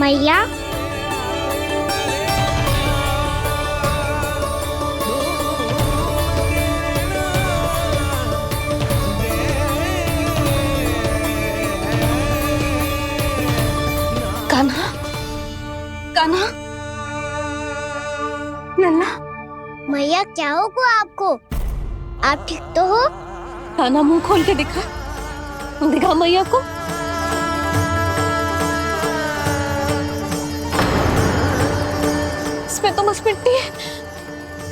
मैया, कान्हा, कान्हा, लल्ला। मैया क्या होगा आपको? आप ठीक तो हो? कान्हा मुंह खोल के दिखा, दिखा मैया को। इसमें तो बस मिट्टी है,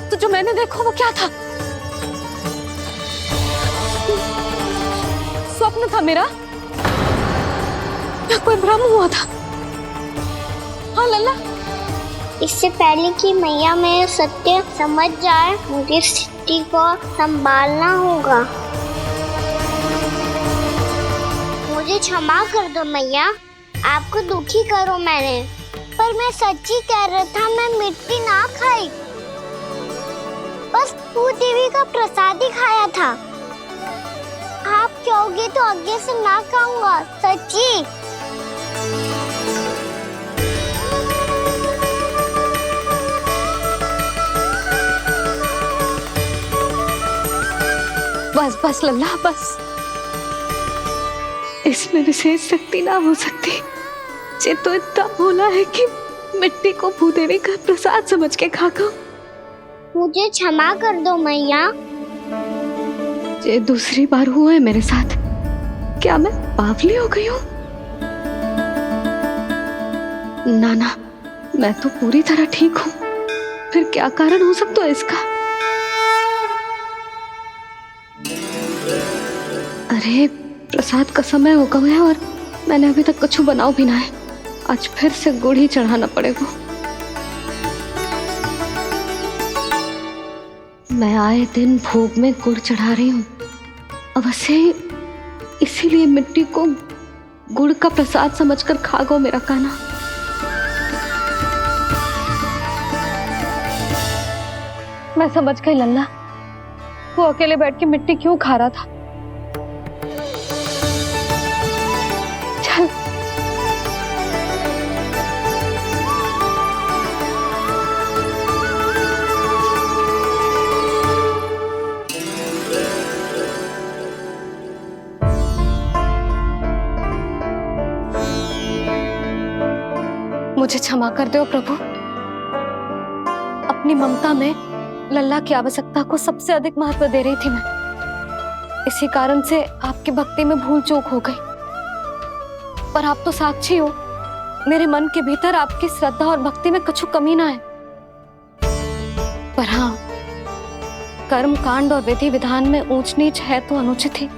तो जो मैंने देखा वो क्या था? स्वप्न था मेरा या कोई भ्रम हुआ था? हाँ लल्ला, इससे पहले कि मैया मैं सत्य समझ जाए, मुझे स्थिति को संभालना होगा। मुझे क्षमा कर दो मैया, आपको दुखी करो मैंने, पर मैं सच्ची कह रहा था, मैं मिट्टी ना खाई, बस तू देवी का प्रसाद ही खाया था। आप कहोगे तो आगे से ना खाऊंगा, सच्ची। बस बस लल्ला, बस। इसमें विशेष शक्ति ना हो सकती। ये तो इतना भोला है कि मिट्टी को भूदेवी का प्रसाद समझ के खागा। मुझे क्षमा कर दो मैया। ये दूसरी बार हुआ है मेरे साथ। क्या मैं बावली हो गई हूँ? ना ना, मैं तो पूरी तरह ठीक हूँ। फिर क्या कारण हो सकता है इसका? अरे प्रसाद का समय हो गया है और मैंने अभी तक कुछ बनाओ भी ना है। आज फिर से गुड़ ही चढ़ाना पड़ेगा। मैं आए दिन भोग में गुड़ चढ़ा रही हूँ, अवश्य ही इसीलिए मिट्टी को गुड़ का प्रसाद समझकर खा गो मेरा कान्हा। मैं समझ गई लल्ला, वो अकेले बैठ के मिट्टी क्यों खा रहा था। चल मुझे क्षमा कर दो प्रभु। अपनी ममता में लल्ला की आवश्यकता को सबसे अधिक महत्व दे रही थी मैं। इसी कारण से आपकी भक्ति में भूल चूक हो गई। पर आप तो साक्षी हो, मेरे मन के भीतर आपकी श्रद्धा और भक्ति में कुछ कमी ना है। पर हाँ, कर्म कांड और विधि विधान में ऊंच नीच है तो अनुचित ही।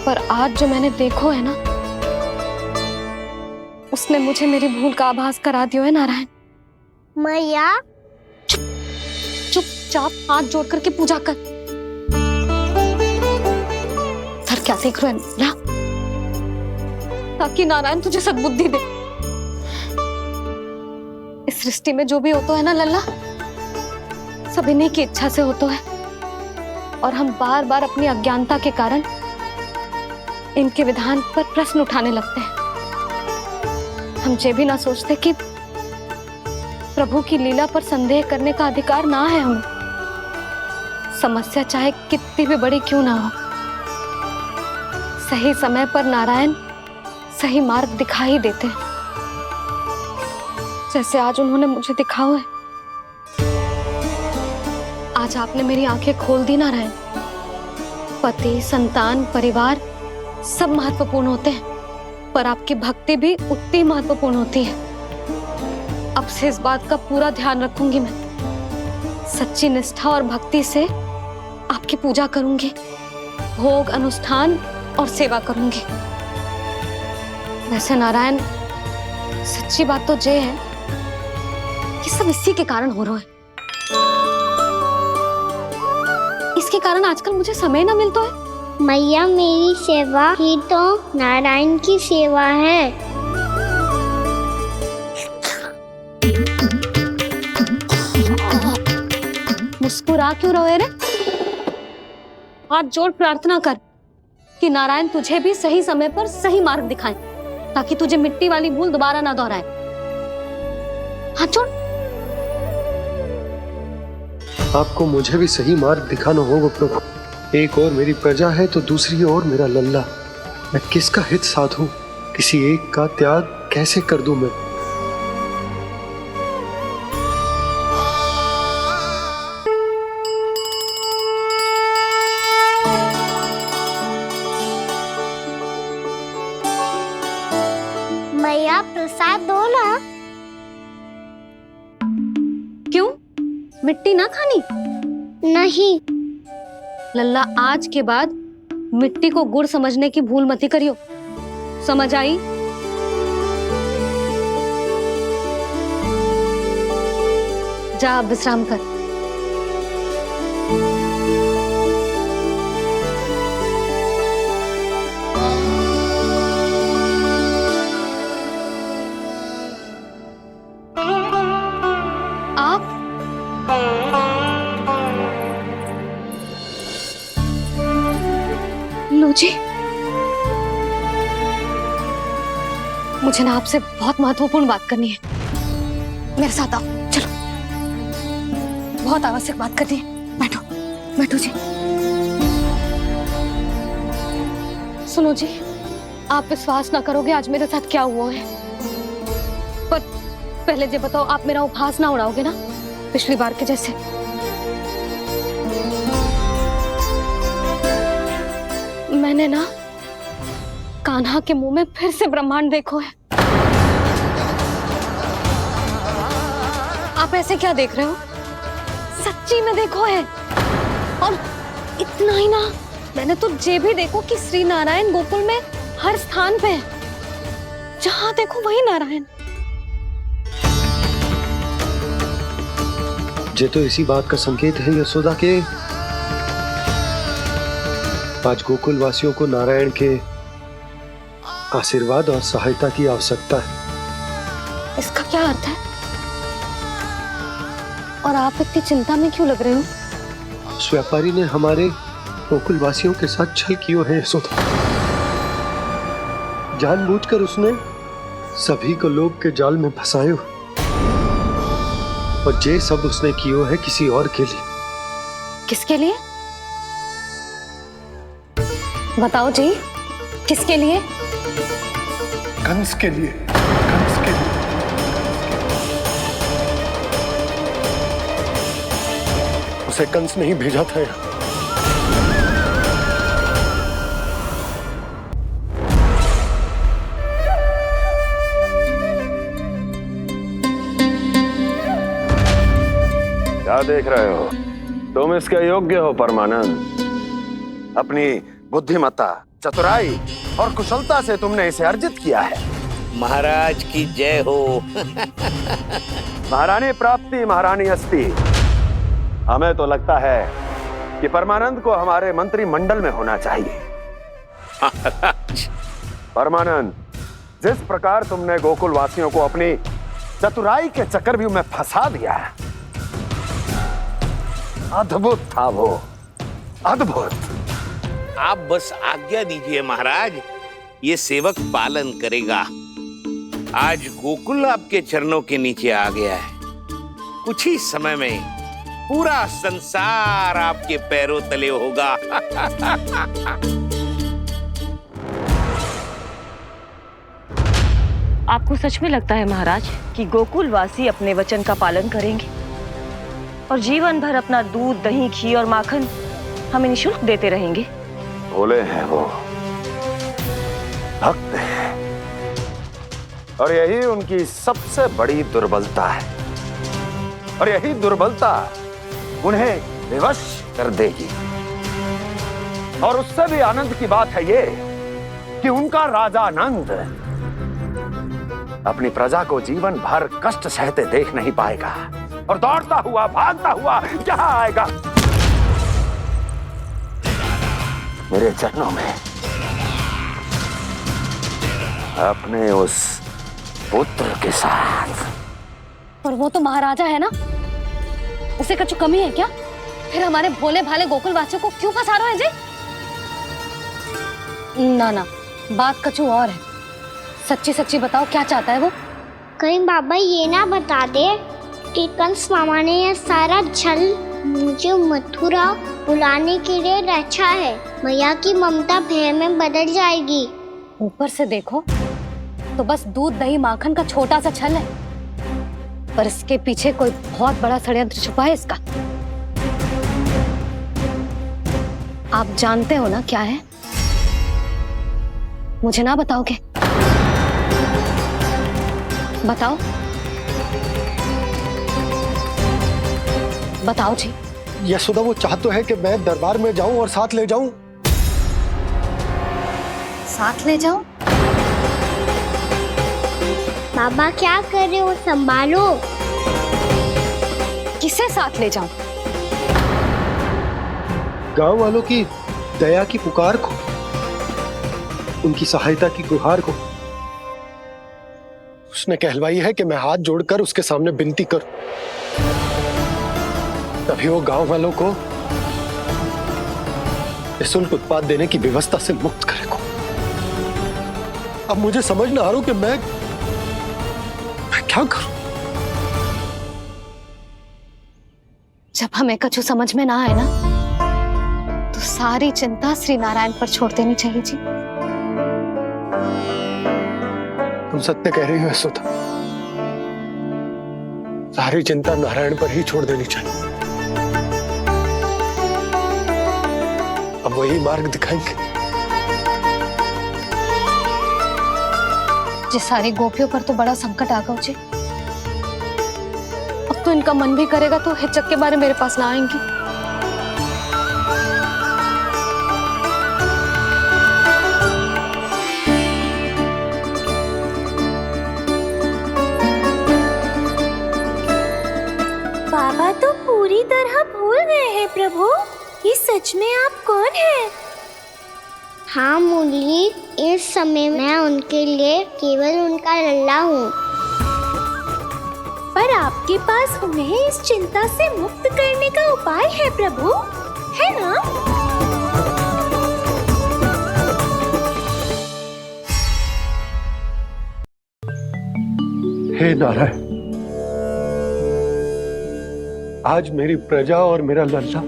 पर आज जो मैंने देखो है ना, उसने मुझे मेरी भूल का आभास करा दियो है नारायण। मैया, चुपचाप हाथ जोड़ करके पूजा कर। सर क्या देख रहे हैं ना? ताकि नारायण तुझे सद्बुद्धि दे। इस सृष्टि में जो भी होता है ना लल्ला, सब इन्हीं की इच्छा से होता है। और हम बार बार अपनी अज्ञानता के कारण इनके विधान पर प्रश्न उठाने लगते हैं। हम ये भी ना सोचते कि प्रभु की लीला पर संदेह करने का अधिकार ना है हमें। समस्या चाहे कितनी भी बड़ी क्यों ना हो, सही समय पर नारायण सही मार्ग दिखा ही देते हैं, जैसे आज उन्होंने मुझे दिखाओ है। आज आपने मेरी आंखें खोल दी नारायण। पति, संतान, परिवार सब महत्वपूर्ण होते हैं, पर आपकी भक्ति भी उतनी महत्वपूर्ण होती है। अब से इस बात का पूरा ध्यान रखूंगी मैं। सच्ची निष्ठा और भक्ति से आपकी पूजा करूंगी, भोग, अनुष्ठान और सेवा करूंगी। वैसे नारायण, सच्ची बात तो ये है कि सब इसी के कारण हो रहा है। इसके कारण आजकल मुझे समय ना मिलता है। मैया, मेरी सेवा ही तो नारायण की सेवा है। मुस्कुरा क्यों रहे रे? हाथ जोड़ प्रार्थना कर कि नारायण तुझे भी सही समय पर सही मार्ग दिखाएं। ताकि तुझे मिट्टी वाली भूल दोबारा ना दोहराए। हाथ छोड़। आपको मुझे भी सही मार्ग दिखाना होगा प्रभु। एक और मेरी प्रजा है तो दूसरी ओर मेरा लल्ला। मैं किसका हित साधूं? किसी एक का त्याग कैसे कर दूं मैं? मैया प्रसाद दो ना। क्यों? मिट्टी ना खानी? नहीं। लल्ला, आज के बाद मिट्टी को गुड़ समझने की भूल मत करियो। समझ आई? जा अब विश्राम कर। आप लो जी, मुझे ना आपसे बहुत महत्वपूर्ण बात करनी है। मेरे साथ आओ, चलो। बहुत आवश्यक बात करनी है। बैठो, बैठो जी। सुनो जी, आप विश्वास ना करोगे आज मेरे साथ क्या हुआ है। पर पहले ये बताओ, आप मेरा उपहास ना उड़ाओगे ना पिछली बार के जैसे? मैंने ना कान्हा के मुंह में फिर से ब्रह्मांड देखो है। आप ऐसे क्या देख रहे हो? सच्ची में देखो है। और इतना ही ना, मैंने तो ये भी देखो कि श्री नारायण गोकुल में हर स्थान पे है। जहां देखो वही नारायण। ये तो इसी बात का संकेत है यशोदा के आज गोकुल वासियों को नारायण के आशीर्वाद और सहायता की आवश्यकता है। इसका क्या अर्थ है? और आप इतनी चिंता में क्यों लग रहे हो? उस व्यापारी ने हमारे गोकुल वासियों के साथ छल किया है यशोदा। जानबूझकर उसने सभी को लोभ के जाल में फंसायो। और ये सब उसने किया है किसी और के लिए। किसके लिए? बताओ जी, किसके लिए? कंस के लिए। कंस के लिए। उसे कंस नहीं भेजा था यहाँ। क्या देख रहे हो? तुम इसके योग्य हो परमानंद। अपनी बुद्धिमत्ता, चतुराई और कुशलता से तुमने इसे अर्जित किया है। महाराज की जय हो। महारानी प्राप्ति महारानी अस्ति। हमें तो लगता है कि परमानंद को हमारे मंत्रिमंडल में होना चाहिए। परमानंद, जिस प्रकार तुमने गोकुल वासियों को अपनी चतुराई के चक्रव्यूह में फंसा दिया है, अद्भुत था वो, अद्भुत। आप बस आज्ञा दीजिए महाराज, ये सेवक पालन करेगा। आज गोकुल आपके चरणों के नीचे आ गया है। कुछ ही समय में पूरा संसार आपके पैरों तले होगा। आपको सच में लगता है महाराज कि गोकुलवासी अपने वचन का पालन करेंगे और जीवन भर अपना दूध, दही, घी और माखन हमें निःशुल्क देते रहेंगे? भोले हैं वो, भक्त हैं, और यही उनकी सबसे बड़ी दुर्बलता है। और यही दुर्बलता उन्हें विवश कर देगी। और उससे भी आनंद की बात है ये कि उनका राजा नंद अपनी प्रजा को जीवन भर कष्ट सहते देख नहीं पाएगा और दौड़ता हुआ, भागता हुआ यहाँ आएगा मेरे चरणों में, अपने उस पुत्र के साथ। पर वो तो महाराजा है ना, उसे कुछ कमी है क्या? फिर हमारे भोले भाले गोकुल वासियों को क्यों फंसा रहे हैं जी? ना ना, बात कछु और है। सच्ची सच्ची बताओ, क्या चाहता है वो? कहीं बाबा ये ना बता दे कि कंस मामा ने यह सारा छल मुझे मथुरा बुलाने के लिए रचा है। मैया की ममता भय में बदल जाएगी। ऊपर से देखो तो बस दूध दही माखन का छोटा सा छल है, पर इसके पीछे कोई बहुत बड़ा षड्यंत्र छुपा है इसका। आप जानते हो ना क्या है? मुझे ना बताओगे? बताओ बताओ जी। यशोदा, वो चाह तो है कि मैं दरबार में जाऊं और साथ ले जाऊं। साथ ले जाओ? बाबा क्या कर रहे हो, संभालो। किसे साथ ले जाऊं? गांव वालों की दया की पुकार को, उनकी सहायता की गुहार को। उसने कहलवाई है कि मैं हाथ जोड़कर उसके सामने विनती करूं, तभी वो गांव वालों को निःशुल्क उत्पाद देने की व्यवस्था से मुक्त करेगा। अब मुझे समझ ना आ रहा कि मैं क्या करूं। जब हमें कछु समझ में ना आए ना, तो सारी चिंता श्री नारायण पर छोड़ देनी चाहिए जी। तुम सत्य कह रही हो यशोदा, सारी चिंता नारायण पर ही छोड़ देनी चाहिए। अब वही मार्ग दिखाएंगे। जी सारी गोपियों पर तो बड़ा संकट आ गया जी। अब तो इनका मन भी करेगा तो हिचक के बारे मेरे पास ना आएंगी। बाबा तो पूरी तरह भूल गए हैं प्रभु, ये सच में आप कौन हैं? हाँ मुरली, इस समय मैं उनके लिए केवल उनका लल्ला हूँ। पर आपके पास उन्हें इस चिंता से मुक्त करने का उपाय है प्रभु, है ना? हे नारायण, आज मेरी प्रजा और मेरा लल्ला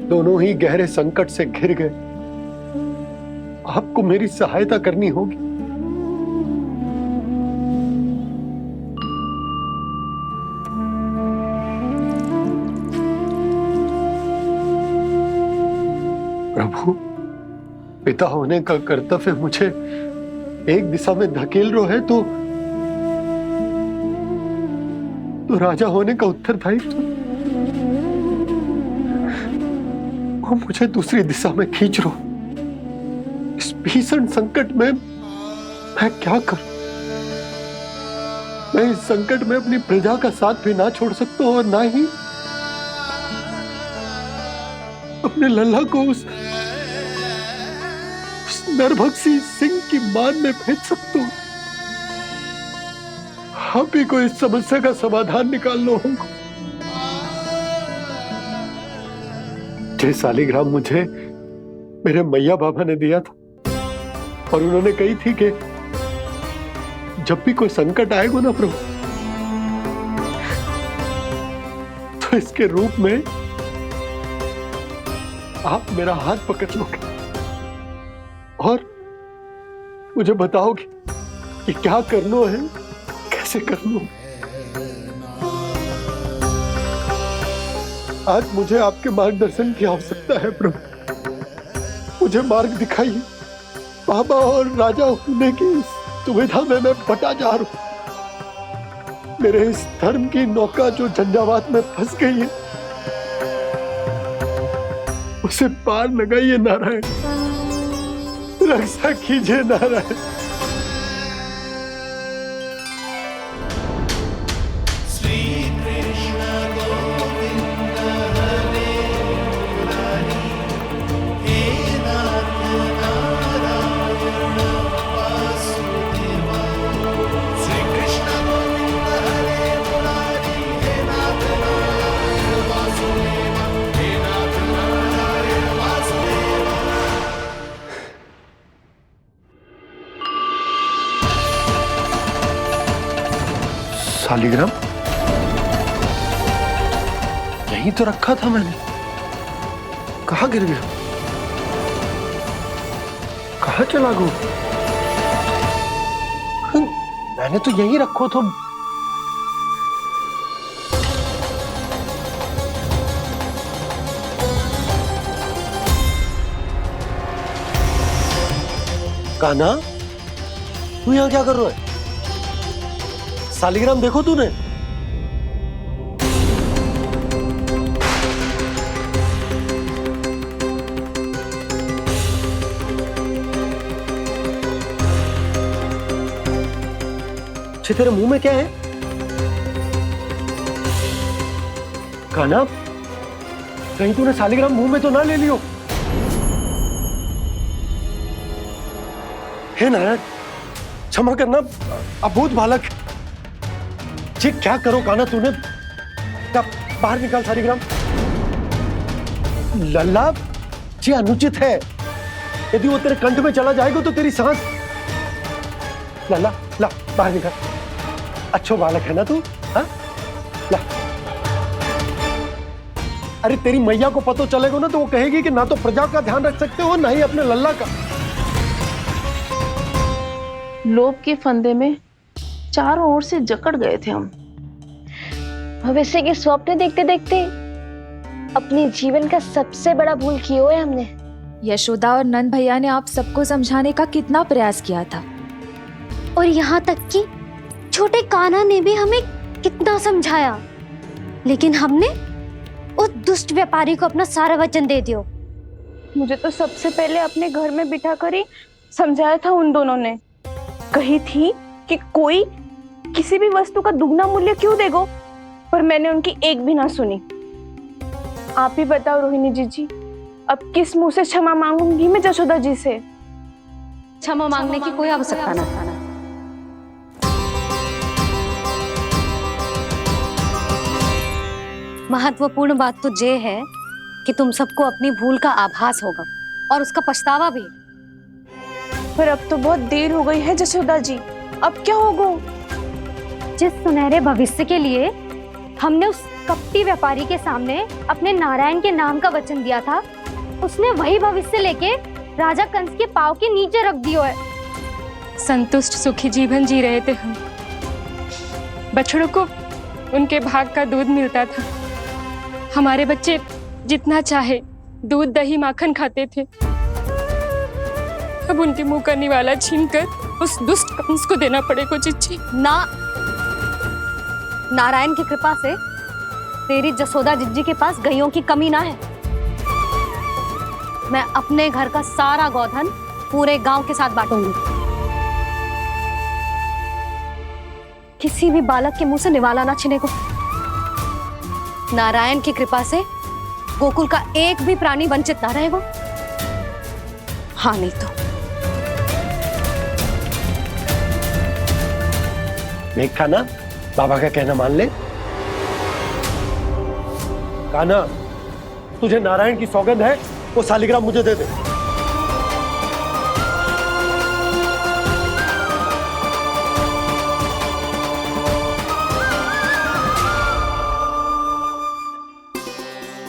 दोनों ही गहरे संकट से घिर गए। आपको मेरी सहायता करनी होगी। प्रभु, पिता होने का कर्तव्य मुझे एक दिशा में धकेल रहा है तो राजा होने का उत्तरदायित्व वो मुझे दूसरी दिशा में खींच रहा। इस भीषण संकट में मैं क्या करूं? मैं इस संकट में अपनी प्रजा का साथ भी ना छोड़ सकता हूं और ना ही अपने लल्ला को उस नरभक्षी सिंह की मान में भेज सकता हूं। आप ही को इस समस्या का समाधान निकालना होगा। जय शालिग्राम मुझे मेरे मैया बाबा ने दिया था और उन्होंने कही थी कि जब भी कोई संकट आएगा ना प्रभु, तो इसके रूप में आप मेरा हाथ पकड़ लोगे और मुझे बताओगे कि क्या करना है, कैसे करना है। आज मुझे आपके मार्गदर्शन की आवश्यकता है प्रभु, मुझे मार्ग दिखाइए। बाबा और राजा होने की दुविधा में मैं बटा जा रहा हूं। मेरे इस धर्म की नौका जो झंझावात में फंस गई है, उसे पार लगाइए नारायण, रक्षा कीजिए नारायण। सालिग्राम यहीं तो रखा था मैंने, कहाँ गिर गया, कहाँ चला गया? मैंने तो यहीं रखो तो। कान्हा, तू यहाँ क्या कर रहा है? सालिग्राम देखो तूने? अच्छे, तेरे मुंह में क्या है? कान्हा, कहीं तूने सालिग्राम मुंह में तो ना ले लियो? हे नारायण, क्षमा करना, अबोध बालक। जी क्या करो कान्हा तूने? क्या बाहर निकाल सालिग्राम। लल्ला, जी अनुचित है। यदि वो तेरे कंठ में चला जाएगा तो तेरी सांस। लल्ला, ला बाहर निकाल। अच्छो बालक है ना तू? हाँ, ला। अरे तेरी मैया को पता चलेगा ना तो वो कहेगी कि ना तो प्रजा का ध्यान रख सकते हो ना ही अपने लल्ला का। लोभ के फंदे में चारों ओर से जकड़ गए थे हम। भविष्य के स्वप्न देखते देखते अपने जीवन का सबसे बड़ा भूल किया है हमने। यशोदा और नंद भैया ने आप सबको समझाने का कितना प्रयास किया था, और यहाँ तक कि छोटे कान्हा ने भी हमें कितना समझाया, लेकिन हमने उस दुष्ट व्यापारी को अपना सारा वचन दे दिया। मुझे तो सबसे पहले अपने घर में बिठा कर ही समझाया था उन दोनों ने। कही थी कि कोई किसी भी वस्तु का दुगना मूल्य क्यों देगो, पर मैंने उनकी एक भी ना सुनी। आप ही बताओ रोहिणी जी, अब किस मुंह से क्षमा मांगूंगी मैं जशोदा जी से? क्षमा मांगने की कोई आवश्यकता ना। महत्वपूर्ण बात तो ये है कि तुम सबको अपनी भूल का आभास होगा और उसका पछतावा भी। पर अब तो बहुत देर हो गई है जशोदा जी, अब क्या होगा? जिस सुनहरे भविष्य के लिए हमने उस कपटी व्यापारी के सामने अपने नारायण के नाम का वचन दिया था, उसने वही भविष्य लेके राजा कंस के पांव के नीचे रख दिया है। संतुष्ट सुखी जीवन जी रहे थे हम। बछड़ों को उनके भाग का दूध मिलता था। हमारे बच्चे जितना चाहे दूध दही माखन खाते थे। अब उनके मुंह का निवाला छीनकर उस दुष्ट कंस को देना पड़ेगा चिच्ची। ना, नारायण की कृपा से तेरी जसोदा जिज्जी के पास गैयों की कमी ना है। मैं अपने घर का सारा गोधन पूरे गांव के साथ बांटूंगी। किसी भी बालक के मुंह से निवाला ना छिने को। नारायण की कृपा से गोकुल का एक भी प्राणी वंचित ना रहेगा। हाँ नहीं तो देख कान्हा, बाबा का कहना मान ले। कान्हा, तुझे नारायण की सौगंध है, वो सालिग्राम मुझे दे दे।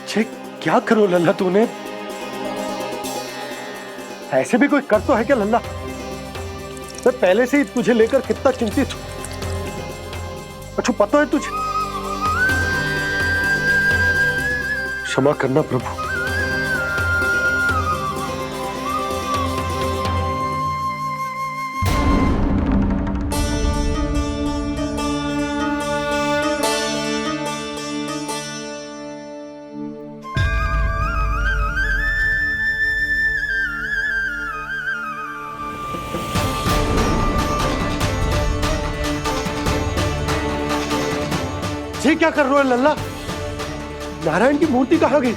छे, क्या करो लल्ला तूने? ऐसे भी कोई कर तो है क्या लल्ला? मैं पहले से ही तुझे लेकर कितना चिंतित हूं। अच्छा पता है तुझे? क्षमा करना प्रभु। ये क्या कर रहे हो लल्ला? नारायण की मूर्ति कहाँ गई?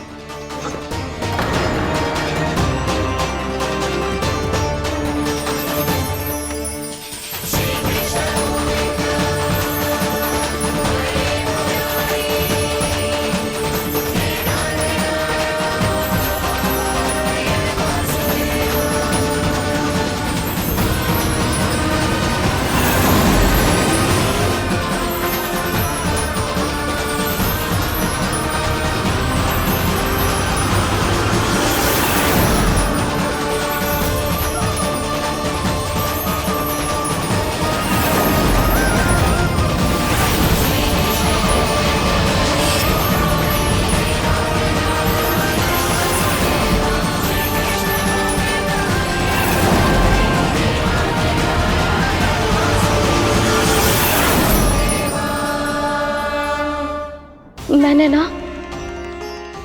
मैंने ना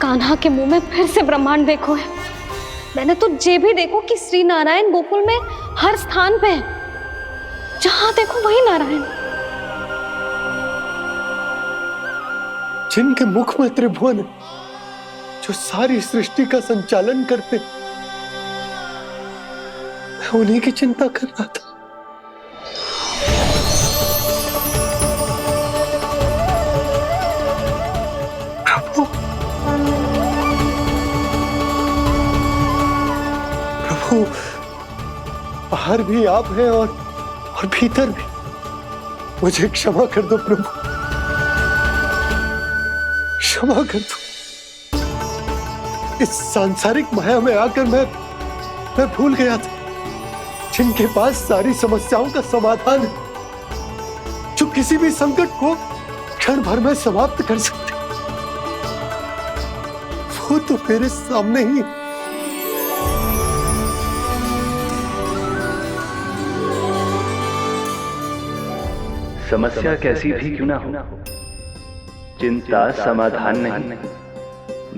कान्हा के मुंह में फिर से ब्रह्मांड देखो है। मैंने तो ये भी देखो कि श्री नारायण गोकुल में हर स्थान पे है, जहां देखो वही नारायण। जिनके मुख में त्रिभुवन है, जो सारी सृष्टि का संचालन करते, मैं उन्हीं की चिंता कर रहा था। प्रभु, प्रभु, बाहर भी आप हैं और भीतर भी। मुझे क्षमा कर दो प्रभु, क्षमा कर दो। इस सांसारिक माया में आकर मैं भूल गया था जिनके पास सारी समस्याओं का समाधान है, जो किसी भी संकट को क्षण भर में समाप्त कर सकते, वो तो मेरे सामने ही। समस्या कैसी भी क्यों ना हो, चिंता समाधान नहीं,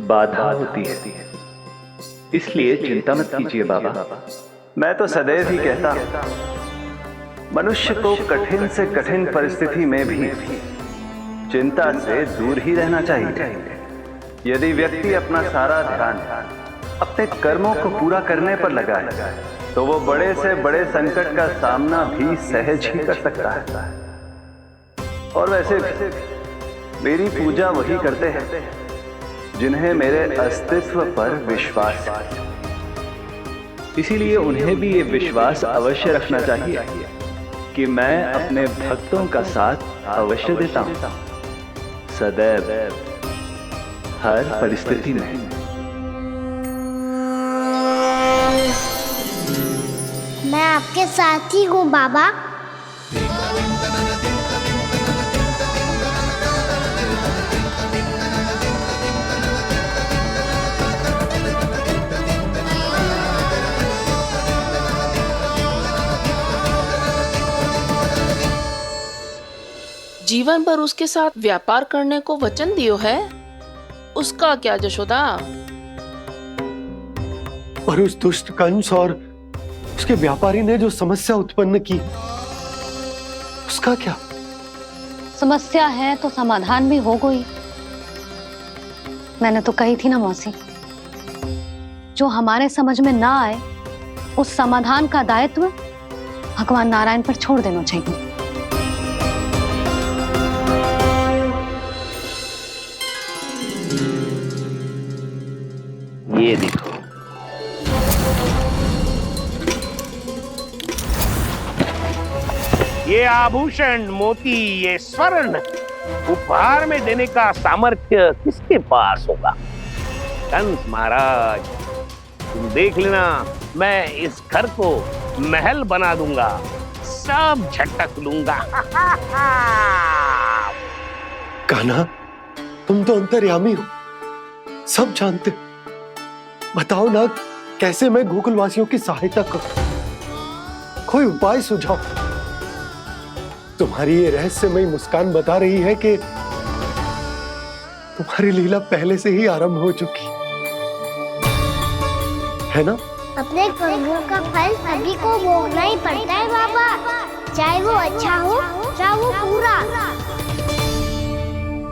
बाधा होती है। इसलिए चिंता मत कीजिए बाबा। मैं तो सदैव ही कहता हूं, मनुष्य को कठिन से कठिन परिस्थिति में भी चिंता से दूर ही रहना चाहिए। यदि व्यक्ति अपना सारा ध्यान अपने कर्मों को पूरा करने पर लगाए, तो वो बड़े से बड़े संकट का सामना भी सहज ही कर सकता है। और वैसे भी मेरी पूजा वही करते हैं जिन्हें मेरे अस्तित्व पर विश्वास है। इसीलिए उन्हें भी ये विश्वास अवश्य रखना चाहिए कि मैं अपने भक्तों का साथ अवश्य देता हूं, सदैव, हर परिस्थिति में। मैं आपके साथ ही हूँ बाबा। जीवन भर उसके साथ व्यापार करने को वचन दियो है, उसका क्या जशोदा? और उस दुष्ट कंस और उसके व्यापारी ने जो समस्या उत्पन्न की, उसका क्या? समस्या है तो समाधान भी हो गई। मैंने तो कही थी ना मौसी, जो हमारे समझ में ना आए उस समाधान का दायित्व भगवान नारायण पर छोड़ देना चाहिए। ये देखो, ये आभूषण, मोती, ये स्वर्ण उपहार में देने का सामर्थ्य किसके पास होगा? कंस महाराज, तुम देख लेना, मैं इस घर को महल बना दूंगा, सब झटक लूंगा। कान्हा, तुम तो अंतर्यामी हो, सब जानते। बताओ ना, कैसे मैं गोकुलवासियों की सहायता करूं? कोई उपाय सुझाओ। तुम्हारी ये रहस्यमयी मुस्कान बता रही है कि तुम्हारी लीला पहले से ही आरंभ हो चुकी है ना? अपने कर्मों का फल सभी को भोगना ही पड़ता है बाबा, चाहे वो अच्छा हो चाहे वो बुरा।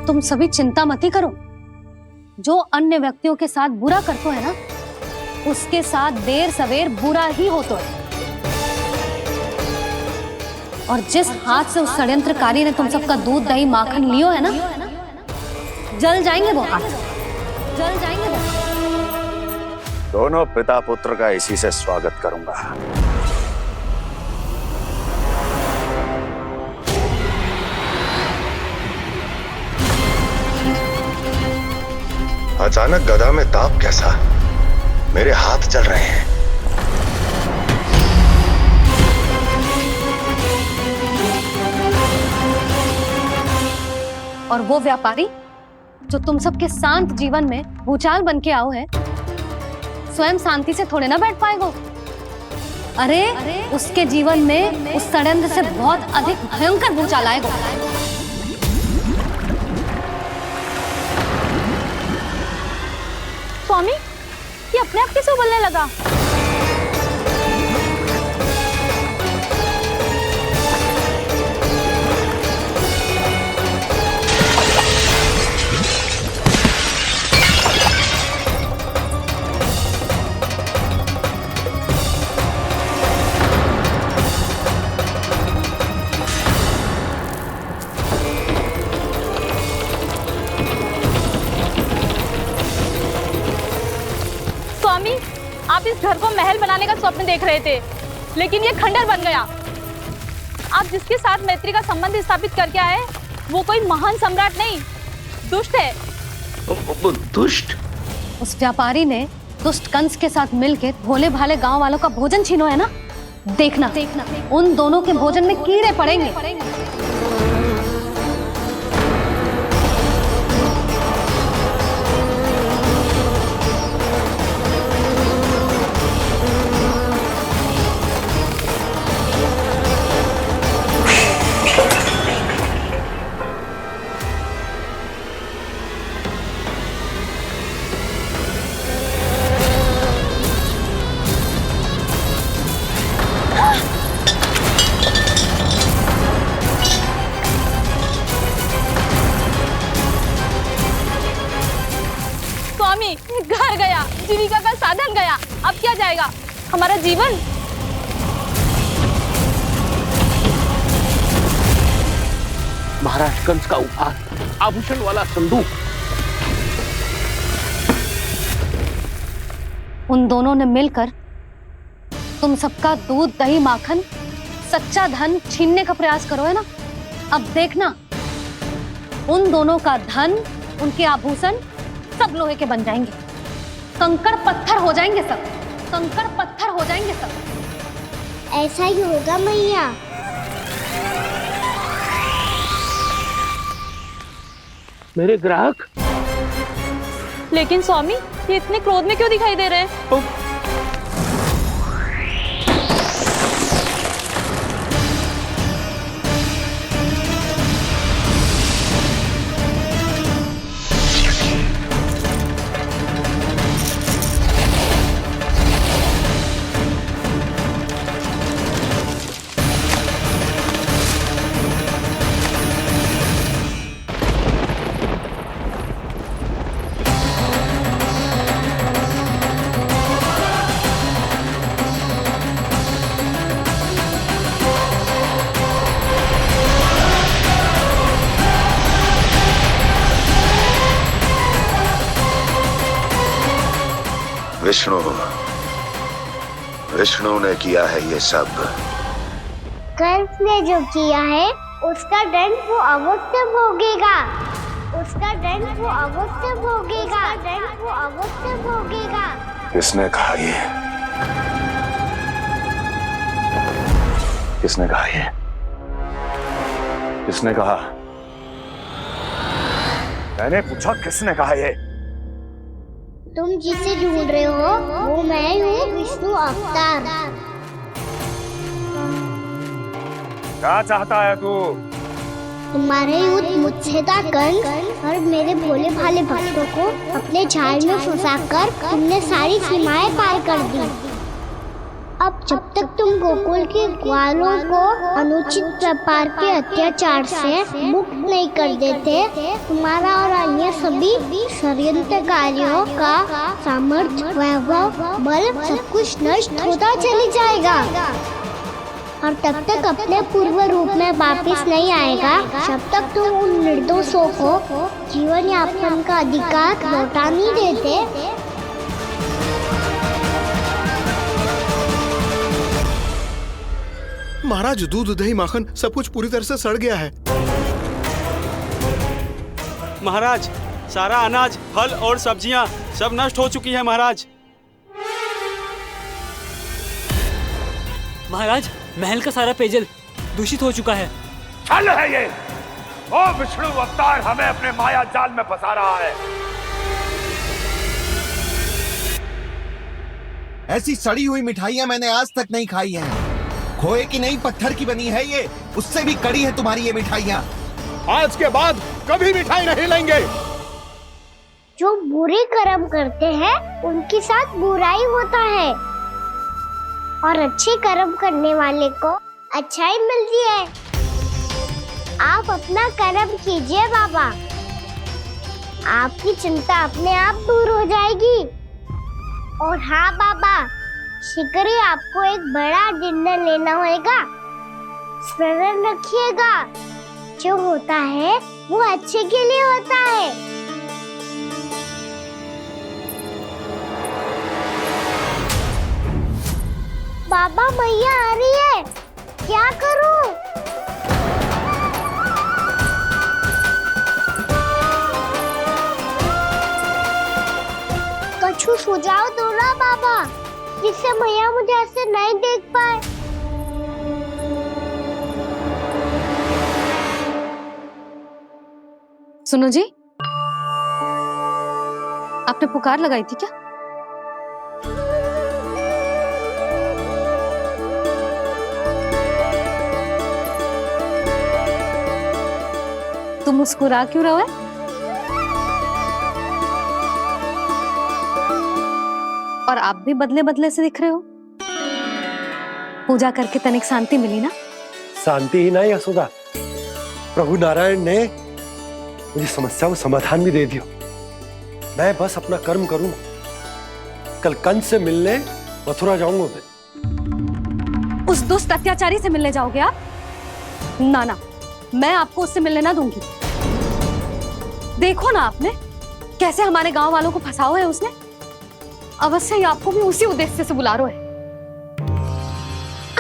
तुम सभी चिंता मत ही करो। जो अन्य व्यक्तियों के साथ बुरा करते है ना, उसके साथ देर सवेर बुरा ही होता है। और जिस हाथ से उस षड्यंत्रकारी ने तुम सबका दूध दही माखन लियो है ना, जल जाएंगे वो हाथ, जल जाएंगे वो। दोनों पिता पुत्र का इसी से स्वागत करूंगा। अचानक गदा में ताप कैसा? मेरे हाथ जल रहे हैं। और वो व्यापारी जो तुम सबके शांत जीवन में भूचाल बन के आओ है, स्वयं शांति से थोड़े ना बैठ पाएगा। अरे उसके जीवन में उस षड्यंत्र से बहुत अधिक भयंकर भूचाल आएगा। स्वामी, ये अपने आप कैसे बोलने लगा? स्वामी, आप इस घर को महल बनाने का स्वप्न देख रहे थे, लेकिन ये खंडर बन गया। आप जिसके साथ मैत्री का संबंध स्थापित करके आए, वो कोई महान सम्राट नहीं, दुष्ट है। दुष्ट? उस व्यापारी ने दुष्ट कंस के साथ मिलकर भोले भाले गांव वालों का भोजन छीनो है ना। देखना उन दोनों के भोजन में कीड़े पड़ेंगे। स्वामी, घर गया, जीविका का साधन गया, अब क्या जाएगा हमारा जीवन? महाराज कंस का उपहार, आभूषण वाला संदूक। उन दोनों ने मिलकर तुम सबका दूध दही माखन सच्चा धन छीनने का प्रयास करो है ना। अब देखना उन दोनों का धन, उनके आभूषण सब लोहे के बन जाएंगे, कंकड़ पत्थर हो जाएंगे सब, कंकड़ पत्थर हो जाएंगे सब। ऐसा ही होगा मैया। मेरे ग्राहक? लेकिन स्वामी, ये इतने क्रोध में क्यों दिखाई दे रहे हैं? विष्णु ने किया है ये सब। कंस ने जो किया है उसका दंड वो अवश्य भोगेगा, उसका दंड वो अवश्य भोगेगा, दंड वो अवश्य भोगेगा। किसने कहा ये? किसने कहा ये? किसने कहा? मैंने पूछा किसने कहा ये? तुम जिसे ढूंढ रहे हो वो मैं हूँ, विष्णु अवतार। क्या चाहता है तू? तुम्हारे युद्ध मुझसे था कंस, और मेरे भोले भाले भक्तों को अपने जाल में फंसाकर तुमने सारी सीमाएं पार कर दी। अब जब तक तुम गोकुल के ग्वालों को अनुचित प्रकार के अत्याचार से मुक्त नहीं कर देते, तुम्हारा और अन्य सभी षड्यंत्रकारियों का सामर्थ्य, वैभव, बल सब कुछ नष्ट होता चली जाएगा, और तब तक अपने पूर्व रूप में वापस नहीं आएगा जब तक तुम उन निर्दोषों को जीवन यापन का अधिकार लौटा नहीं देते। महाराज, दूध दही माखन सब कुछ पूरी तरह से सड़ गया है। महाराज, सारा अनाज, फल और सब्जियां सब नष्ट हो चुकी है महाराज। महाराज, महल का सारा पेयजल दूषित हो चुका है। छल है ये। ओ विष्णु अवतार हमें अपने माया जाल में फंसा रहा है। ऐसी सड़ी हुई मिठाइयां मैंने आज तक नहीं खाई हैं। खोए की नहीं, पत्थर की बनी है ये, उससे भी कड़ी है तुम्हारी ये मिठाइयां। आज के बाद कभी मिठाई नहीं लेंगे। जो बुरे कर्म करते हैं उनके साथ बुराई होता है और अच्छे कर्म करने वाले को अच्छाई मिलती है। आप अपना कर्म कीजिए बाबा, आपकी चिंता अपने आप दूर हो जाएगी। और हाँ बाबा, शीघ्र ही आपको एक बड़ा डिनर लेना होगा। स्मरण रखिएगा, जो होता है वो अच्छे के लिए होता है। बाबा मैया आ रही है, क्या करूं? कुछ सुझाव दो ना बाबा, जिससे मैया मुझे ऐसे नहीं देख पाए। सुनो जी, आपने पुकार लगाई थी क्या? तुम मुस्कुरा क्यों रहे हो? और आप भी बदले बदले से दिख रहे हो। पूजा करके तनिक शांति मिली ना? शांति ही नहीं यशोदा, प्रभु नारायण ने मुझे समस्या को समाधान भी दे दिया। मैं बस अपना कर्म करूंगा। कल कंस से मिलने मथुरा जाऊंगा मैं। उस दुष्ट अत्याचारी से मिलने जाओगे आप? ना ना, मैं आपको उससे मिलने ना दूंगी। देखो ना आपने कैसे हमारे गांव वालों को फंसाओ है उसने। अवश्य ही आपको भी उसी उद्देश्य से बुला रहा है।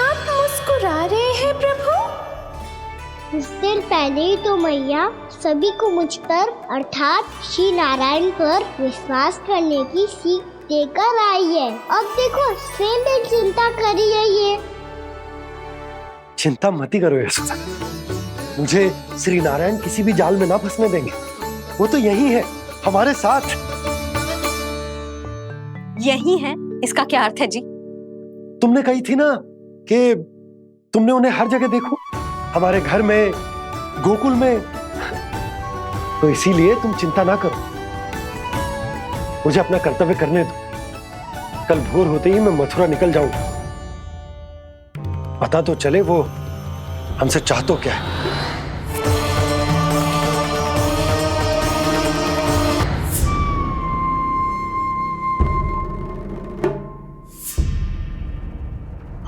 आप मुस्कुरा रहे हैं प्रभु? कुछ देर पहले ही तो मैया सभी को मुझ पर अर्थात श्री नारायण पर विश्वास करने की सीख देकर आई है। अब देखो स्वयं भी चिंता करी है ये। चिंता मत करो यशोदा, मुझे श्री नारायण किसी भी जाल में ना फंसने देंगे। वो तो यही है हमारे साथ। यही है, इसका क्या अर्थ है जी? तुमने कही थी ना कि तुमने उन्हें हर जगह देखो, हमारे घर में, गोकुल में। तो इसीलिए तुम चिंता ना करो, मुझे अपना कर्तव्य करने दो। कल भोर होते ही मैं मथुरा निकल जाऊंगा। पता तो चले वो हमसे चाहतो क्या है।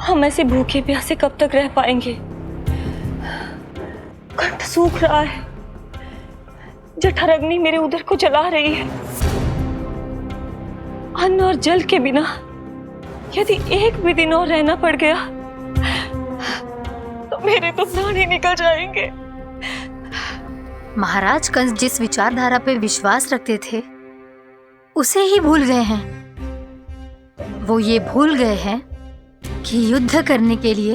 हम ऐसे भूखे प्यासे कब तक रह पाएंगे? कंठ सूख रहा है, जठराग्नि मेरे उदर को जला रही है। अन्न और जल के बिना यदि एक भी दिन और रहना पड़ गया तो मेरे तो प्राण ही निकल जाएंगे। महाराज कंस जिस विचारधारा पे विश्वास रखते थे उसे ही भूल गए हैं। वो ये भूल गए हैं कि युद्ध करने के लिए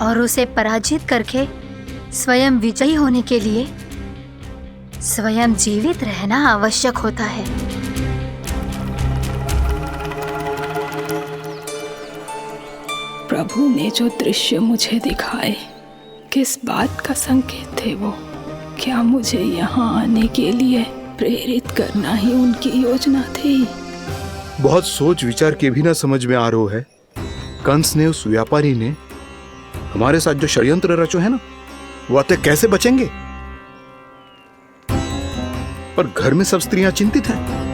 और उसे पराजित करके स्वयं विजयी होने के लिए स्वयं जीवित रहना आवश्यक होता है। प्रभु ने जो दृश्य मुझे दिखाए, किस बात का संकेत थे वो? क्या मुझे यहाँ आने के लिए प्रेरित करना ही उनकी योजना थी? बहुत सोच विचार के भी ना समझ में आ रहा है। कंस ने, उस व्यापारी ने हमारे साथ जो षड्यंत्र रचो है ना, वो आते कैसे बचेंगे? पर घर में सब स्त्रियां चिंतित हैं।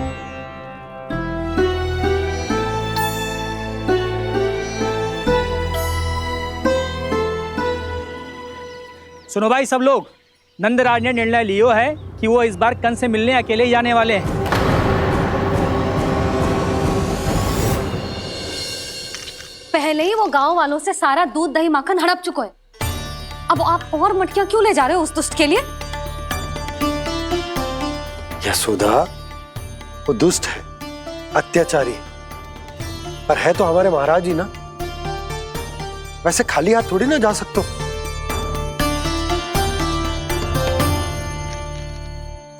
सुनो भाई सब लोग, नंदराज ने निर्णय लियो है कि वो इस बार कंस से मिलने अकेले ही जाने वाले हैं। पहले ही वो गांव वालों से सारा दूध दही माखन हड़प चुका है। अब आप और मटकियां क्यों ले जा रहे हो उस दुष्ट के लिए? यशोदा, वो दुष्ट है, अत्याचारी, पर है तो हमारे महाराज ही ना। वैसे खाली हाथ थोड़ी ना जा सकते हो।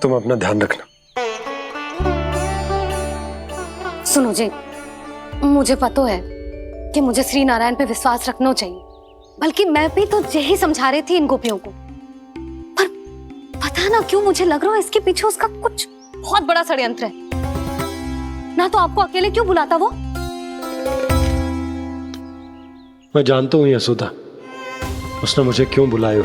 तुम अपना ध्यान रखना। सुनो जी, मुझे पता है कि मुझे श्री नारायण पे विश्वास रखना चाहिए, बल्कि मैं भी तो यही समझा रही थी इन गोपियों को। पर पता ना क्यों मुझे लग रहा है इसके पीछे उसका कुछ बहुत बड़ा षड्यंत्र है। ना तो आपको अकेले क्यों बुलाता वो? मैं जानता हूँ यशोदा, उसने मुझे क्यों बुलाया,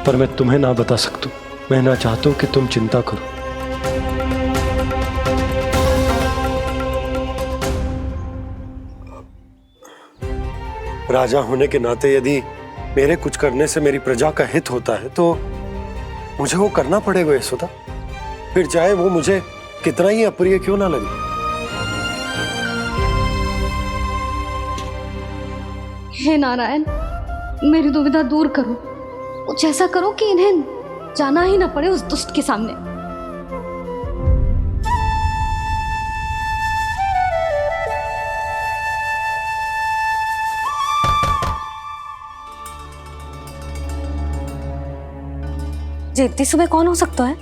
पर मैं तुम्हें ना बता सकता। मैं ना चाहता हूं कि तुम चिंता करो। राजा होने के नाते यदि मेरे कुछ करने से मेरी प्रजा का हित होता है तो मुझे वो करना पड़ेगा यशोदा, फिर चाहे वो मुझे कितना ही अप्रिय क्यों ना लगे। हे नारायण, मेरी दुविधा दूर करो। कुछ ऐसा करो कि इन्हें जाना ही ना पड़े उस दुष्ट के सामने। जी इतनी सुबह कौन हो सकता है?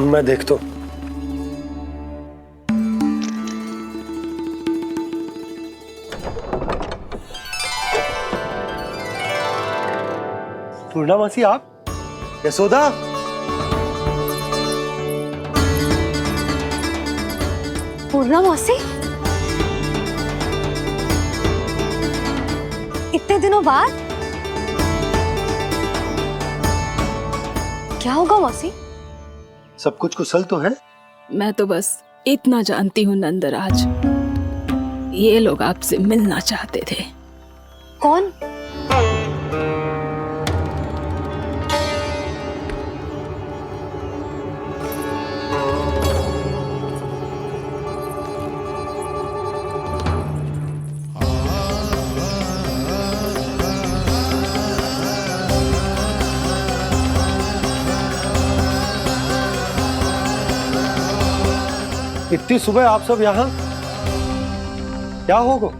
मैं देखता हूं। पूर्णामासी आप? यशोदा? पूर्णामासी? इतने दिनों बाद? क्या होगा मौसी? सब कुछ कुशल तो है? मैं तो बस इतना जानती हूँ नंदराज, ये लोग आपसे मिलना चाहते थे। कौन? इतनी सुबह आप सब यहाँ? क्या होगा?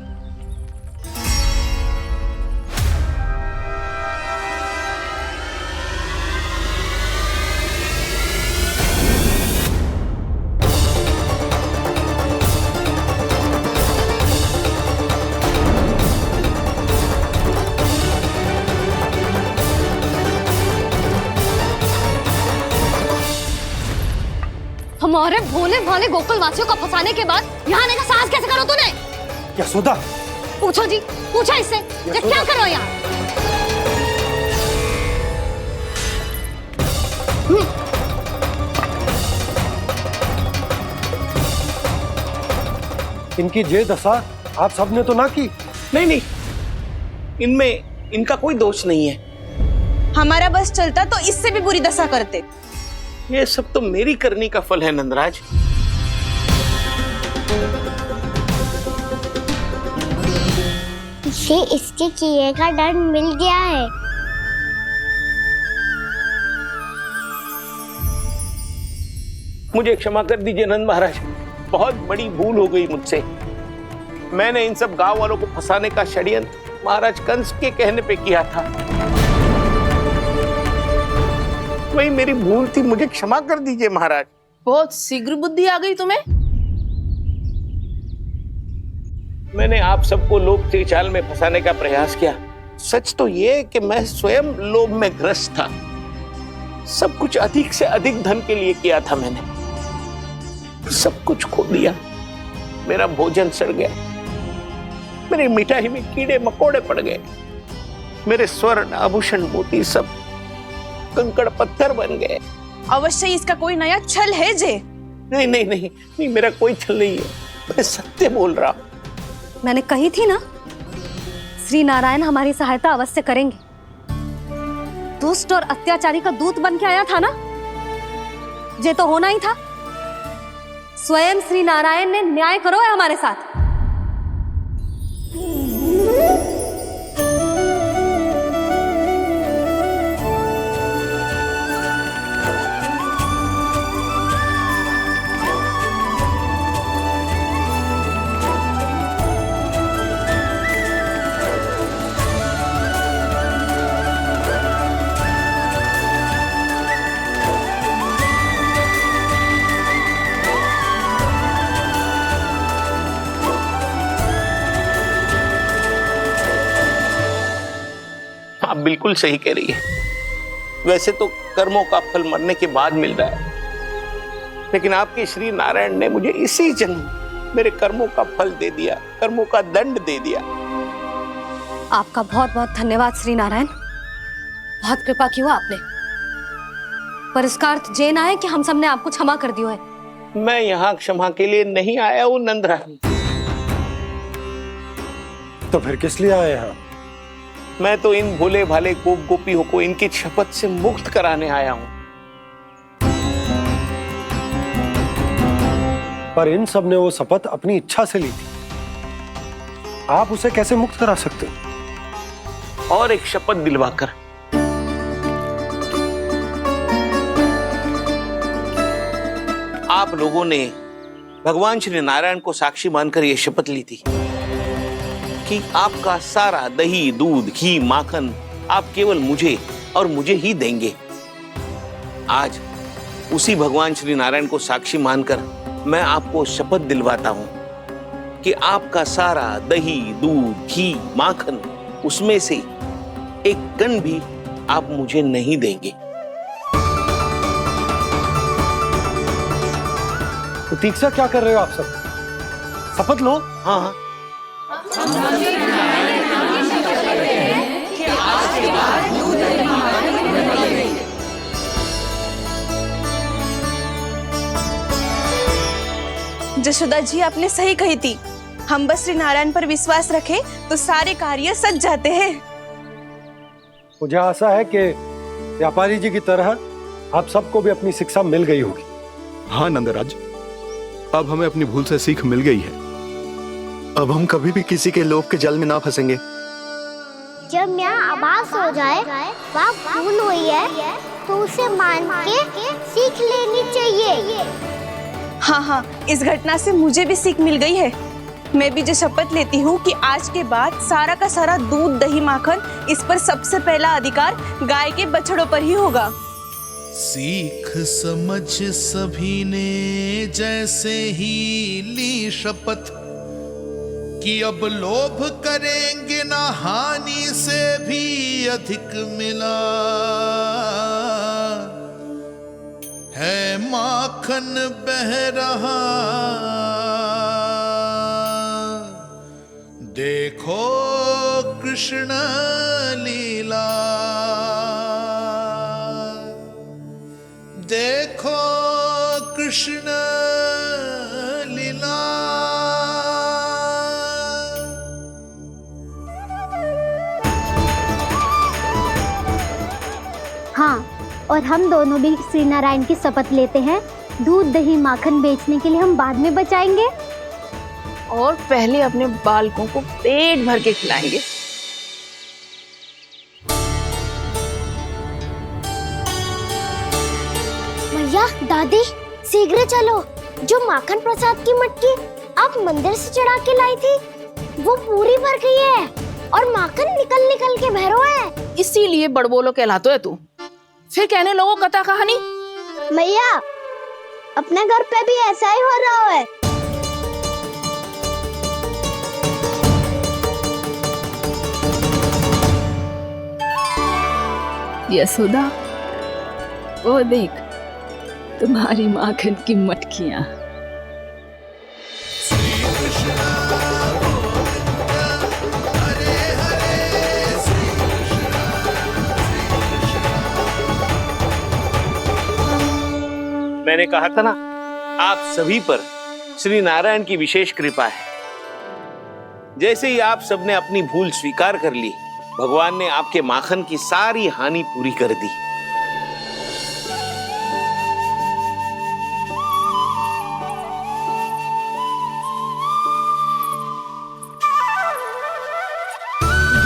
हमारे भोले भाले गोकुल वासियों को फंसाने के बाद यहाँ आने का साहस कैसे करो तूने? यशोदा! पूछो जी, पूछो इससे, ये क्या करो यहाँ? इनकी ये दशा आप सबने तो ना की? नहीं नहीं, इनमें इनका कोई दोष नहीं है। हमारा बस चलता तो इससे भी बुरी दशा करते। ये सब तो मेरी करनी का फल है नंदराज। इसे इसके किए का डर मिल गया है। मुझे क्षमा कर दीजिए नंद महाराज, बहुत बड़ी भूल हो गई मुझसे। मैंने इन सब गांव वालों को फंसाने का षड्यंत्र महाराज कंस के कहने पे किया था। वही मेरी भूल थी, मुझे क्षमा कर दीजिए महाराज। बहुत शीघ्र बुद्धि आ गई तुम्हें। मैंने आप सबको लोभ के जाल में फंसाने का प्रयास किया। सच तो ये कि मैं स्वयं लोभ में ग्रस्त था। सब कुछ अधिक से अधिक धन के लिए किया था मैंने। सब कुछ खो दिया। मेरा भोजन सड़ गया, मेरी मिठाई में कीड़े मकोड़े पड़ गए, मेरे स्वर्ण आभूषण मोती सब कंकड़ पत्थर बन गए। अवश्य इसका कोई नया छल है जे। नहीं नहीं नहीं नहीं, मेरा कोई छल नहीं है, मैं सत्य बोल रहा हूं। मैंने कही थी ना, श्री नारायण हमारी सहायता अवश्य करेंगे। दुष्ट और अत्याचारी का दूत बन के आया था ना, ये तो होना ही था। स्वयं श्री नारायण ने न्याय करो है हमारे साथ। आप बिल्कुल सही कह रही है। वैसे तो कर्मों का फल मरने के बाद मिल रहा है, लेकिन आपके श्री नारायण ने मुझे इसी जन्म मेरे कर्मों का फल दे दिया, कर्मों का दंड दे दिया। आपका बहुत बहुत धन्यवाद श्री नारायण, बहुत कृपा की हो आपने। पर इसका अर्थ ये ना है कि हम सबने आपको क्षमा कर दिया है। मैं यहाँ क्षमा के लिए नहीं आया हूँ नंदरानी। तो फिर किस लिए आए हैं? मैं तो इन भोले भाले गोप गोपियों को इनकी शपथ से मुक्त कराने आया हूँ। पर इन सब ने वो शपथ अपनी इच्छा से ली थी, आप उसे कैसे मुक्त करा सकते? और एक शपथ दिलवाकर। आप लोगों ने भगवान श्री नारायण को साक्षी मानकर यह शपथ ली थी कि आपका सारा दही, दूध, घी, माखन आप केवल मुझे और मुझे ही देंगे। आज उसी भगवान श्री नारायण को साक्षी मानकर मैं आपको शपथ दिलवाता हूं कि आपका सारा दही, दूध, घी, माखन उसमें से एक कण भी आप मुझे नहीं देंगे। प्रतीक्षा क्या कर रहे हो आप सब? शपथ लो। हाँ हाँ। जशोदा जी, आपने सही कही थी। हम बस श्री नारायण पर विश्वास रखें तो सारे कार्य सज जाते हैं। मुझे आशा है कि व्यापारी जी की तरह आप सबको भी अपनी शिक्षा मिल गई होगी। हाँ नंदराज, अब हमें अपनी भूल से सीख मिल गई है। अब हम कभी भी किसी के लोभ के जाल में ना फंसेंगे। जब यहाँ आवाज हो जाए वहाँ भूल हुई है तो उसे मान के सीख लेनी चाहिए। हाँ हाँ, इस घटना से मुझे भी सीख मिल गई है। मैं भी जो शपथ लेती हूँ कि आज के बाद सारा का सारा दूध, दही, माखन इस पर सबसे पहला अधिकार गाय के बछड़ों पर ही होगा। सीख समझ सभी ने जैसे ही ली शपथ कि अब लोभ करेंगे ना हानि से भी अधिक मिला है, माखन बह रहा देखो कृष्ण लीला, देखो कृष्ण लीला। हाँ, और हम दोनों भी श्री नारायण की शपथ लेते हैं, दूध, दही, माखन बेचने के लिए हम बाद में बचाएंगे और पहले अपने बालकों को पेट भर के खिलाएंगे। भैया, दादी, शीघ्र चलो। जो माखन प्रसाद की मटकी आप मंदिर से चढ़ा के लाई थी वो पूरी भर गई है और माखन निकल निकल के बह रहा है। इसीलिए बड़बोलो कहलाता है तू। फिर कहने लोगों कथा कहानी। भैया, अपने घर पे भी ऐसा ही हो रहा है। यशोदा, वो देख तुम्हारी माखन की मटकियां। मैंने कहा था ना, आप सभी पर श्री नारायण की विशेष कृपा है। जैसे ही आप सबने अपनी भूल स्वीकार कर ली, भगवान ने आपके माखन की सारी हानि पूरी कर दी।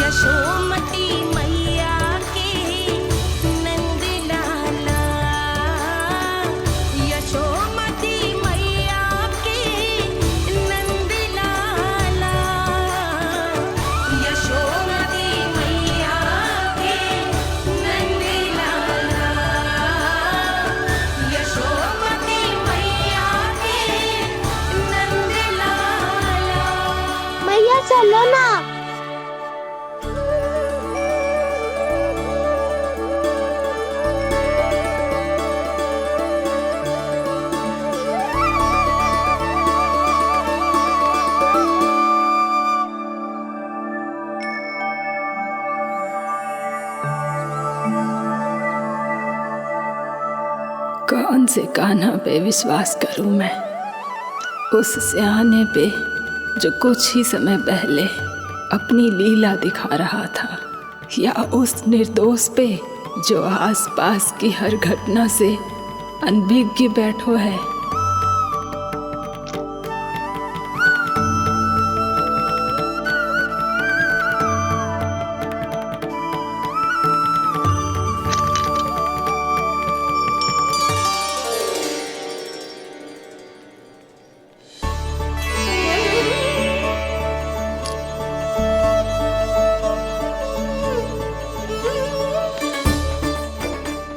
यशोमती मैया के नंद लाला, यशोमती मैया के नंद लाला, यशोमती मैया के नंद लाला, यशोमती मैया के नंद लाला। भैया चलो ना। कौन से कान्हा पे विश्वास करूं मैं? उस सियाने पे जो कुछ ही समय पहले अपनी लीला दिखा रहा था, या उस निर्दोष पे जो आसपास की हर घटना से अनभिज्ञ बैठो है?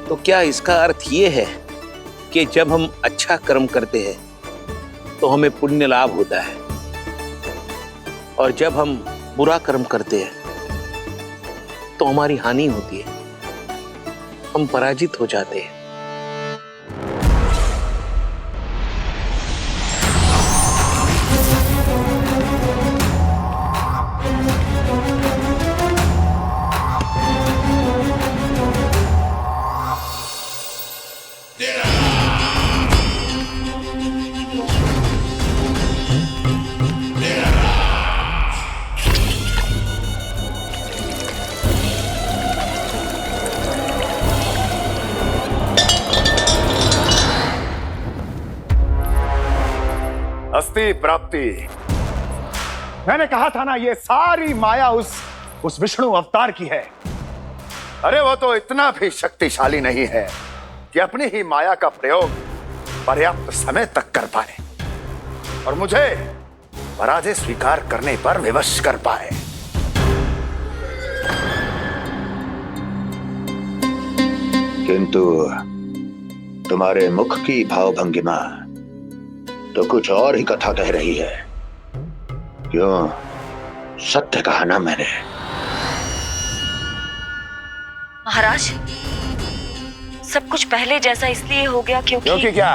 तो क्या इसका अर्थ ये है कि जब हम अच्छा कर्म करते हैं तो हमें पुण्य लाभ होता है, और जब हम बुरा कर्म करते हैं तो हमारी हानि होती है, हम पराजित हो जाते हैं? अस्ति प्राप्ति। मैंने कहा था ना, ये सारी माया उस विष्णु अवतार की है। अरे वो तो इतना भी शक्तिशाली नहीं है कि अपनी ही माया का प्रयोग पर्याप्त समय तक कर पाए और मुझे पराजय स्वीकार करने पर विवश कर पाए। किंतु तुम्हारे मुख की भावभंगिमा तो कुछ और ही कथा कह रही है। क्यों? सत्य कहा ना मैंने। महाराज, सब कुछ पहले जैसा इसलिए हो गया क्योंकि क्या?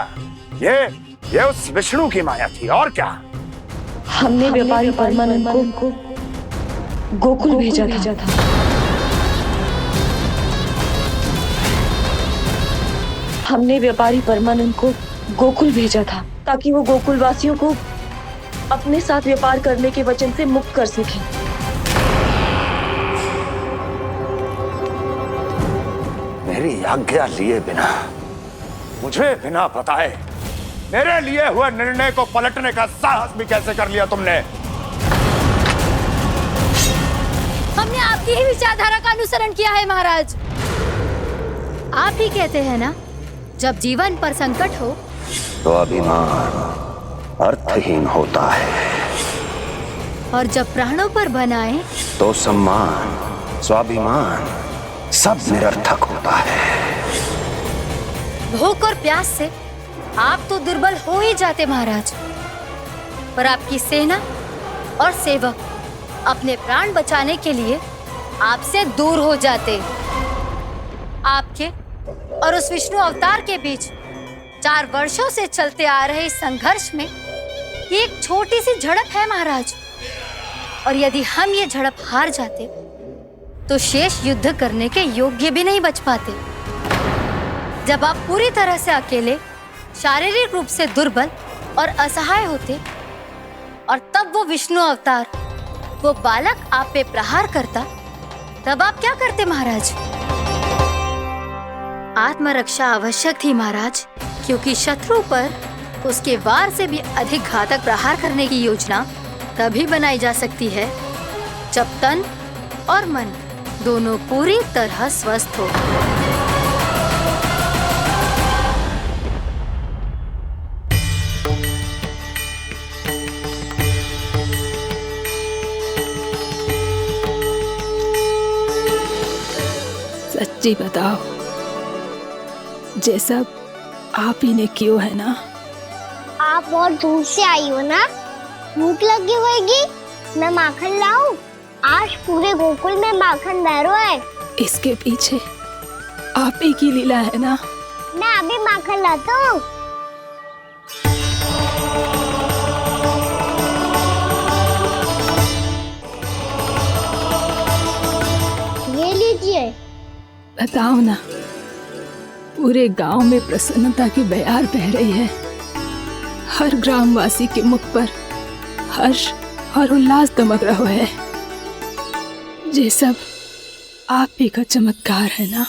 ये उस विष्णु की माया थी, और क्या? हमने व्यापारी परमानंद को गोकुल भेजा था। हमने व्यापारी परमानंद को गोकुल भेजा था ताकि वो गोकुल वासियों को अपने साथ व्यापार करने के वचन से मुक्त कर सके। मेरी आज्ञा लिए बिना, मुझे बिना बताए मेरे लिए हुए निर्णय को पलटने का साहस भी कैसे कर लिया तुमने? हमने आपकी ही विचारधारा का अनुसरण किया है महाराज। आप ही कहते हैं ना, जब जीवन पर संकट हो तो अभिमान अर्थहीन होता है, और जब प्राणों पर बनाए तो सम्मान स्वाभिमान सब निरर्थक होता है। भूख और प्यास से आप तो दुर्बल हो ही जाते महाराज, पर आपकी सेना और सेवक अपने प्राण बचाने के लिए आपसे दूर हो जाते। आपके और उस विष्णु अवतार के बीच 4 वर्षों से चलते आ रहे इस संघर्ष में एक छोटी सी झड़प है महाराज, और यदि हम ये झड़प हार जाते तो शेष युद्ध करने के योग्य भी नहीं बच पाते। जब आप पूरी तरह से अकेले, शारीरिक रूप से दुर्बल और असहाय होते, और तब वो विष्णु अवतार, वो बालक आप पे प्रहार करता, तब आप क्या करते महाराज? आत्मरक्षा आवश्यक थी महाराज, क्योंकि शत्रु पर उसके वार से भी अधिक घातक प्रहार करने की योजना तभी बनाई जा सकती है जब तन और मन दोनों पूरी तरह स्वस्थ हो। सच्ची बताओ, जैसा आप ही ने किया है ना? आप बहुत दूर से आई हो ना, भूख लगी होगी। मैं माखन लाऊं? आज पूरे गोकुल में माखन बह रहा है। इसके पीछे आप ही की लीला है ना? मैं अभी माखन लाता हूँ। ये लीजिए। बताओ ना, पूरे गांव में प्रसन्नता की बयार बह रही है। हर ग्रामवासी के मुख पर हर्ष और उल्लास दमक रहा है। ये सब आप ही का चमत्कार है ना।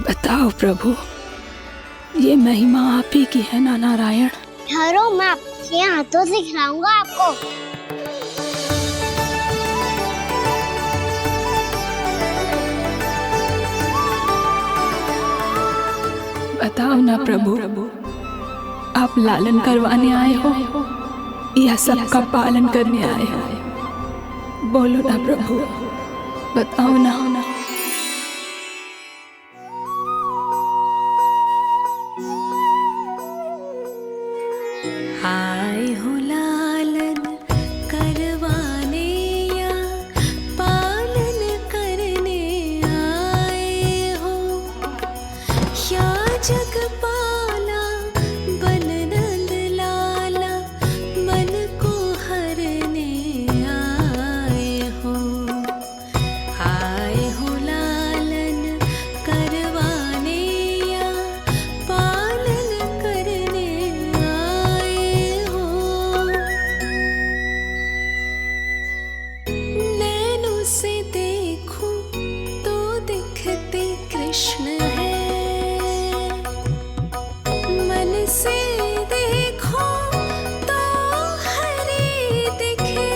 बताओ प्रभु, ये महिमा आप ही की है ना नारायण? ठहरो, मैं आपके हाथों से खिलाऊंगा आपको। बताओ ना प्रभु, आप लालन करवाने आए हो या सबका पालन करने आए हो? बोलो ना प्रभु, बताओ ना। आए हो लालन करवाने या पालन करने आए हो, या जगपाला बन नंद लाला मन को हरने आए हो। आए हो लालन करवाने या पालन करने आए हो। नैनों से देखूं तो दिखते कृष्ण है, मन से देखो तो हरे दिखे।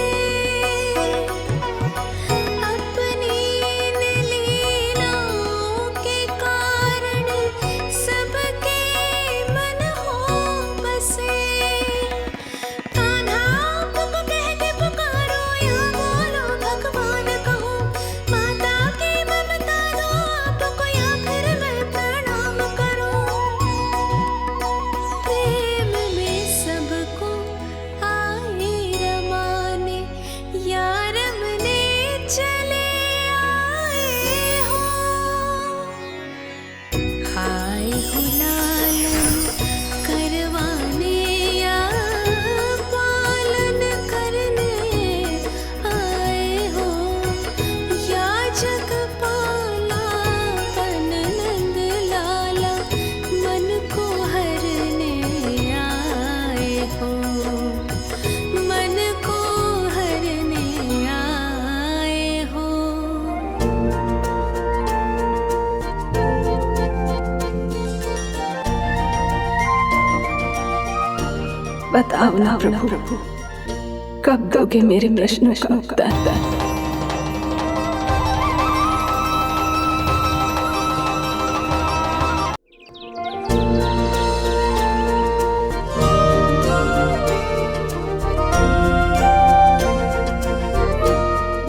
अपनी लीलाओं के कारण सबके मन हो बसे। कान्हा आपको कह के पुकारो या बोलो भगवान कहो, माता की ममता दो आपको या फिर मैं प्रणाम करूं। प्रेम में सबको आए रमाने, या रमने चले आए हो। आए हो लालन करवाने या पालन करने आए हो, या जगपाला बन नंद लाला मन को हरने आए हो। मन को हरने आए हो। बताओ ना प्रभु, कब दोगे मेरे प्रश्नों का उत्तर?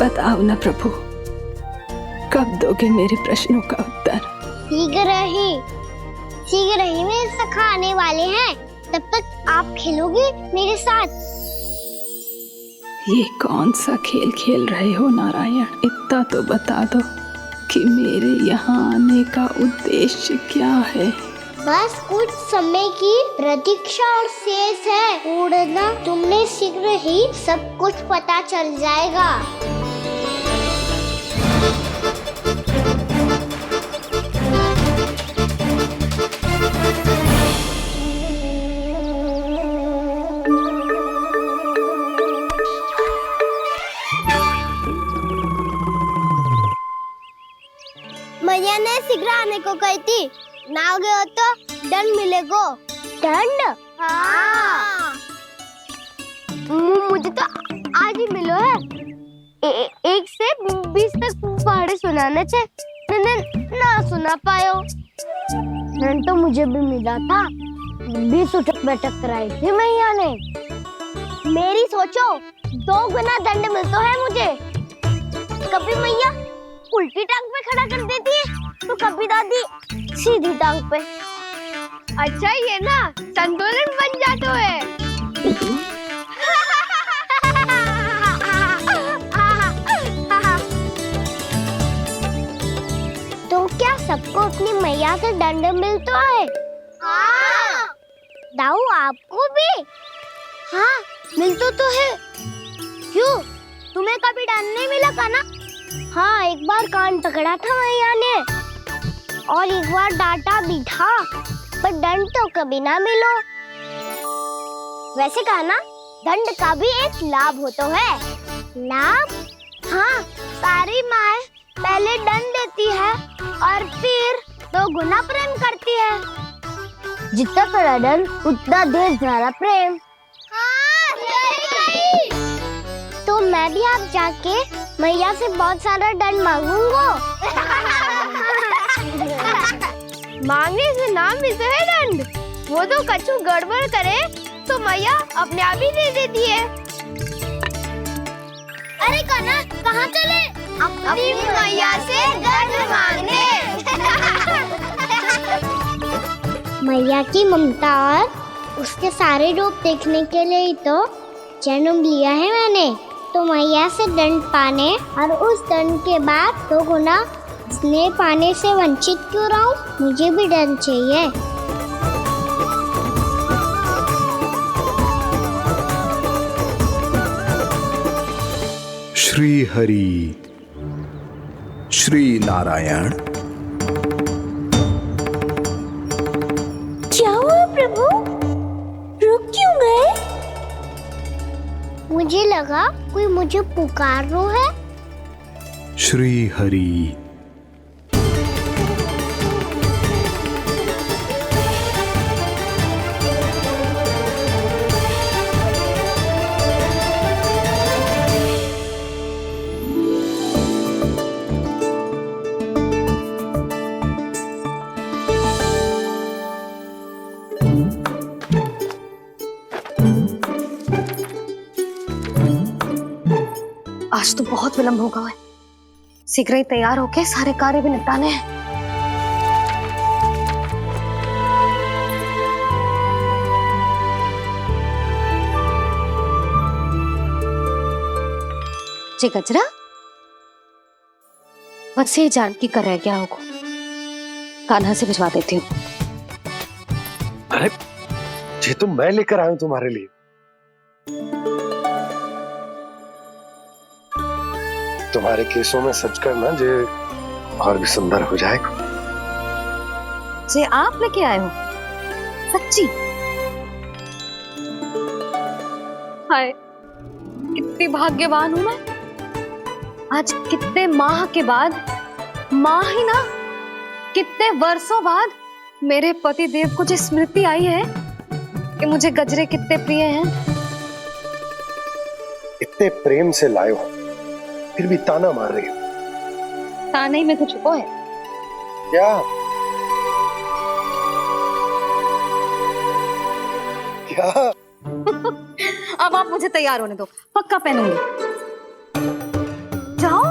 बताओ ना प्रभु, कब दोगे मेरे प्रश्नों का उत्तर? शीघ्र ही मेरे सखा आने वाले हैं, तब तक आप खेलोगे मेरे साथ। ये कौन सा खेल खेल रहे हो नारायण? इतना तो बता दो कि मेरे यहाँ आने का उद्देश्य क्या है? बस कुछ समय की प्रतीक्षा और शेष है। उड़ना तुमने शीघ्र ही सब कुछ पता चल जाएगा। मैया ने शीघ्र आने को कही थी, ना हो गए हो तो दंड मिलेगा। दंड? हाँ। मुझे तो आज ही मिलो है। 1 से 20 तक पहाड़े सुनाने थे, ना सुना पायो। दंड तो मुझे भी मिला था, 20 उठक बैठक कराई थी मैया ने। मेरी सोचो 2 गुना दंड मिलता है मुझे। कभी मैया उल्टी टांग पे खड़ा कर देती है, तो कभी दादी सीधी टांग पे। अच्छा ये ना संतुलन बन जाता है। सबको अपनी मैया से दंड मिलता है। हाँ। दाऊ आपको भी? हाँ मिलता तो है। क्यों, तुम्हें कभी दंड नहीं मिला का ना? हाँ, एक बार कान पकड़ा था मैया ने और एक बार डांटा भी था, पर दंड तो कभी ना मिलो। वैसे कहा ना, दंड का भी एक लाभ होता है। लाभ? हाँ, सारी माँ पहले दंड देती है और फिर 2 गुना प्रेम करती है। जितना बड़ा दंड उतना ढेर सारा प्रेम। हाँ, सही कही। तो मैं भी आप जाके मैया से बहुत सारा दंड मांगूंगा। मांगने से नाम मिलता है दंड। वो तो कछु गड़बड़ करे तो मैया अपने आप ही दे देती है। अरे कन्हा, कहाँ चले? अपनी मैया से दंड मांगने। मैया की ममता और उसके सारे रूप देखने के लिए ही तो जन्म लिया है मैंने। तो मैया से दंड पाने और उस दंड के बाद 2 गुना स्नेह पाने से वंचित क्यों रहूं? मुझे भी दंड चाहिए। श्री हरि, श्री नारायण। क्या हुआ प्रभु? रुक क्यों गए? मुझे लगा कोई मुझे पुकार रहा है। श्री हरि। आज तो बहुत विलंब होगा है। शीघ्र ही तैयार होके सारे कार्य भी निपटाने हैं। जी गजरा, बस ये जान की कर रह गया होगा। कान्हा से भिजवा देती हूँ। अरे ये तो मैं लेकर आया हूं तुम्हारे लिए। तुम्हारे केसों में सच करना जे और भी सुंदर हो जाएगा। जे आप लेके आए हो? सच्ची? हाय, कितनी भाग्यवान हूं मैं। आज कितने माह के बाद, माह ही ना, कितने वर्षों बाद मेरे पति देव को जो स्मृति आई है कि मुझे गजरे कितने प्रिय हैं। इतने प्रेम से लाए हो, फिर भी ताना मार रही हो। ताने में कुछ छुपो है क्या? क्या? अब आप मुझे तैयार होने दो, पक्का पहनूंगी। जाओ।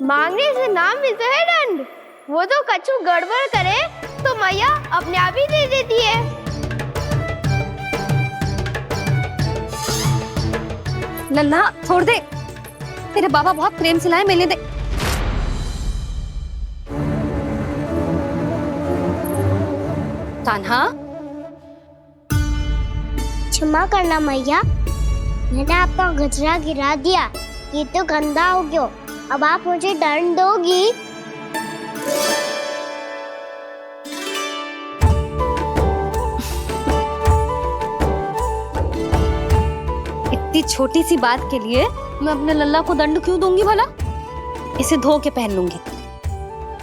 मांगने से नाम मिलता है दंड। वो तो कछु गड़बड़ करे तो मैया अपने आप ही दे देती है। लल्ला छोड़ दे, तेरे बाबा बहुत प्रेम से लाए, मैंने दे। कान्हा, क्षमा करना मैया, मैंने आपका गजरा गिरा दिया। ये तो गंदा हो गया। अब आप मुझे दंड दोगी? इतनी छोटी सी बात के लिए मैं अपने लल्ला को दंड क्यों दूंगी भला? इसे धो के पहन लूंगी।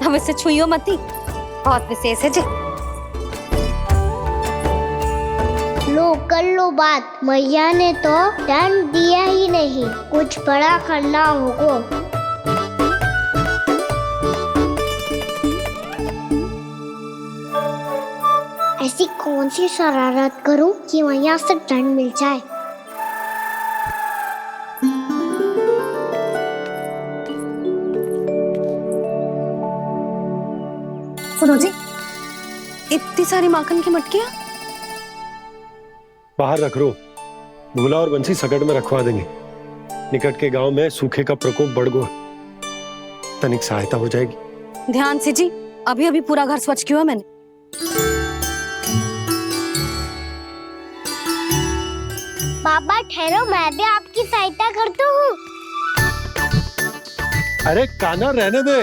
अब इसे छुइयो मती, बहुत विशेष है जी। लो कर लो बात, मैया ने तो दंड दिया ही नहीं, कुछ बड़ा करना होगा। ऐसी कौन सी शरारत करूं कि मैया से दंड मिल जाए? सुनो जी, इतनी सारी माखन की मटकियां बाहर रख रो, भूला और बंसी सकट में रखवा देंगे। निकट के गांव में सूखे का प्रकोप बढ़ गया, तनिक सहायता हो जाएगी। ध्यान से जी, अभी अभी पूरा घर स्वच्छ किया है मैंने। पापा ठहरो, मैं भी आपकी सहायता करता हूँ। अरे कान्हा रहने दे।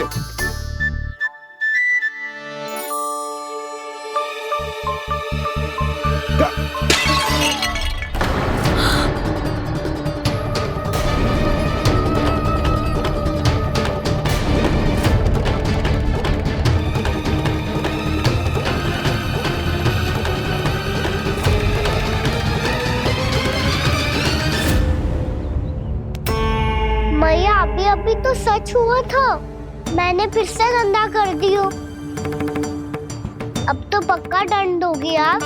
मैया अभी तो सच हुआ था, मैंने फिर से गंदा कर दियो। अब तो पक्का दंड दोगी आप।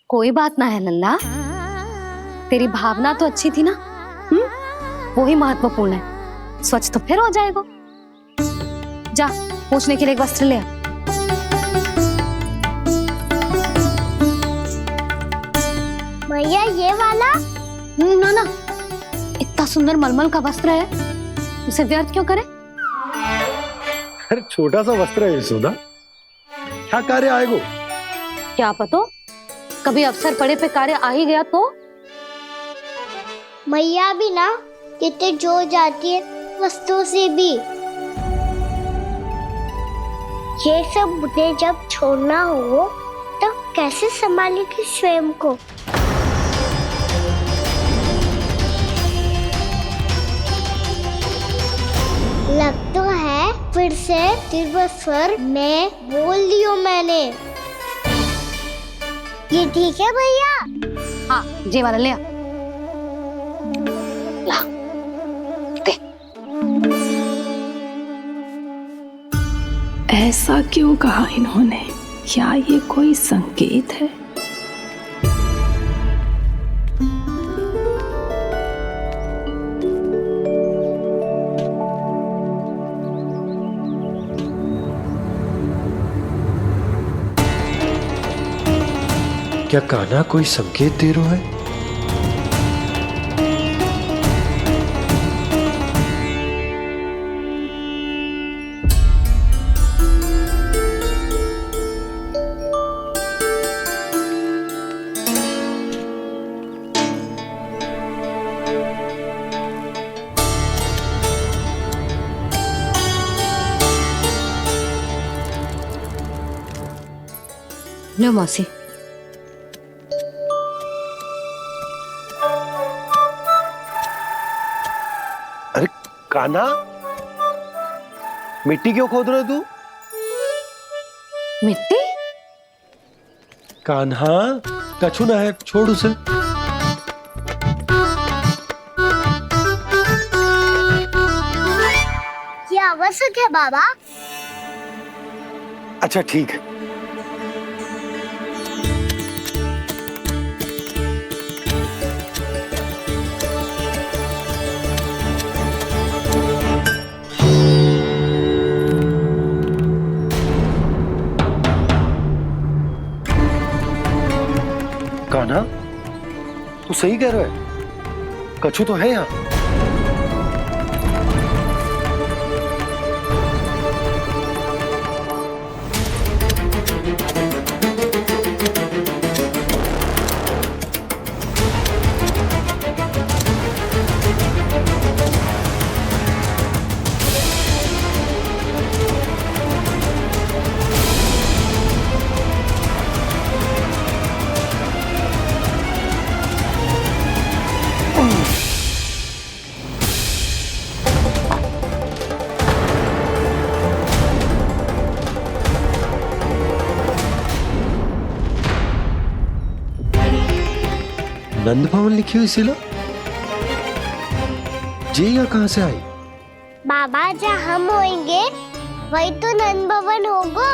कोई बात ना है लल्ला, तेरी भावना तो अच्छी थी ना, वो ही महत्वपूर्ण है। स्वच्छ तो फिर हो जाएगा। जा पोंछने के लिए एक वस्त्र ले आ। भैया ये वाला? ना ना, इतना सुंदर मलमल का वस्त्र है, उसे व्यर्थ क्यों करे? अरे छोटा सा वस्त्र है यशोदा, क्या कार्य आएगा? क्या पता, कभी अवसर पड़े पे कार्य आ ही गया तो। मैया भी ना कितने जो जाती है वस्तुओं से भी। ये सब मुझे जब छोड़ना हो तो कैसे संभालेगी स्वयं को? लग तो है फिर से तिरस्वर में बोल दियो मैंने। ये ठीक है भैया? हाँ, ये वाला ले आ। ला, दे। ऐसा क्यों कहा इन्होंने? क्या ये कोई संकेत है? क्या कान्हा कोई संकेत दे रहा है? लो मौसी। अरे कान्हा, मिट्टी क्यों खोद रहे तू? मिट्टी? कान्हा, कछु ना है, छोड़ उसे। ये आवश्यक है बाबा। अच्छा ठीक है। कान्हा, तू सही कह रहा है, कछु तो है यहाँ। नंद भवन लिखी हुई सिला, जी यहाँ कहाँ से आई? बाबा जहाँ हम होंगे वही तो नंद भवन होगा।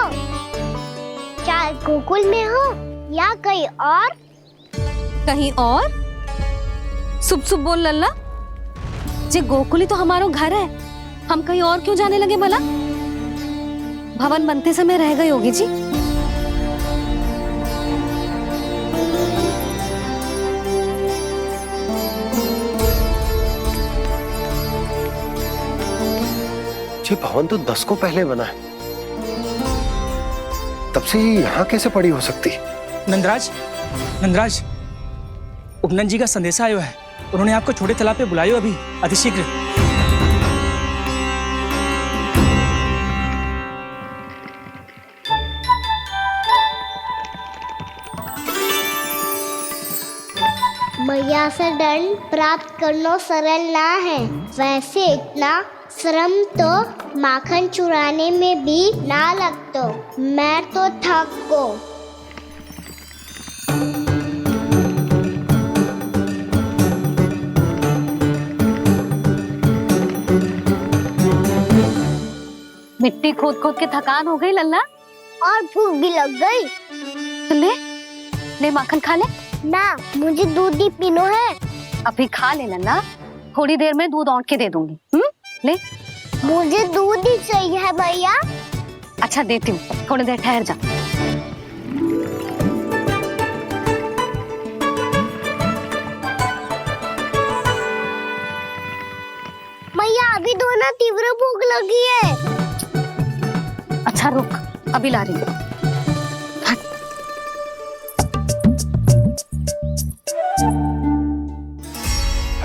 चाहे गोकुल में हो या कहीं और। कहीं और? सुब सुब बोल लल्ला, जे गोकुली तो हमारो घर है, हम कहीं और क्यों जाने लगे भला? भवन बनते समय रह गई होगी जी। ये भवन तो 10 को पहले बना है, तब से ये यहाँ कैसे पड़ी हो सकती? नंदराज, नंदराज, उपनंद जी का संदेशा आयो है। उन्होंने आपको छोटे तालाब पे बुलायो अभी, अतिशीघ्र। मैया से दंड प्राप्त करना सरल ना है, वैसे इतना श्रम तो माखन चुराने में भी ना लगतो। मैं तो थक गो। मिट्टी खोद खोद के थकान हो गई लल्ला, और भूख भी लग गई। तो ले ले माखन खा ले। ना, मुझे दूध ही पीनो है। अभी खा ले लल्ला, थोड़ी देर में दूध औंट के दे दूंगी। ले। मुझे दूध ही चाहिए है भैया। अच्छा देती हूँ, थोड़ी देर ठहर जा। भैया अभी तो ना तीव्र भूख लगी है। अच्छा रुक, अभी ला रही हूँ।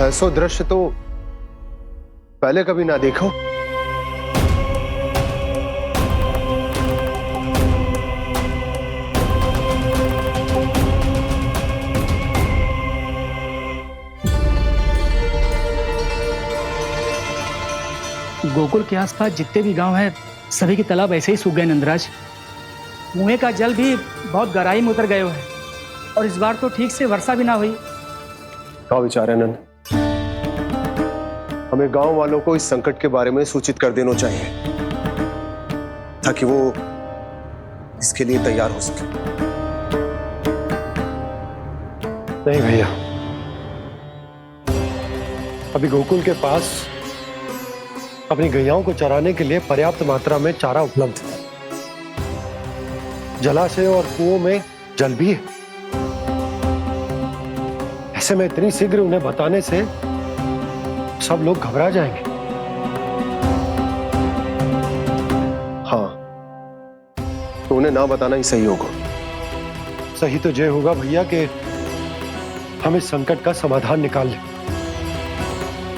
ऐसा दृश्य तो पहले कभी ना देखो। गोकुल के आसपास जितने भी गांव हैं, सभी के तालाब ऐसे ही सूख गए नंदराज। कुएं का जल भी बहुत गहराई में उतर गए है, और इस बार तो ठीक से वर्षा भी ना हुई। क्या विचार है नंद? हमें गांव वालों को इस संकट के बारे में सूचित कर देना चाहिए, ताकि वो इसके लिए तैयार हो सके। नहीं भैया, अभी गोकुल के पास अपनी गैयाओं को चराने के लिए पर्याप्त मात्रा में चारा उपलब्ध है। जलाशय और कुओं में जल भी है। ऐसे में इतनी शीघ्र उन्हें बताने से सब लोग घबरा जाएंगे। हाँ, तो उन्हें ना बताना ही सही होगा। सही तो ये होगा भैया कि हम इस संकट का समाधान निकाल लें,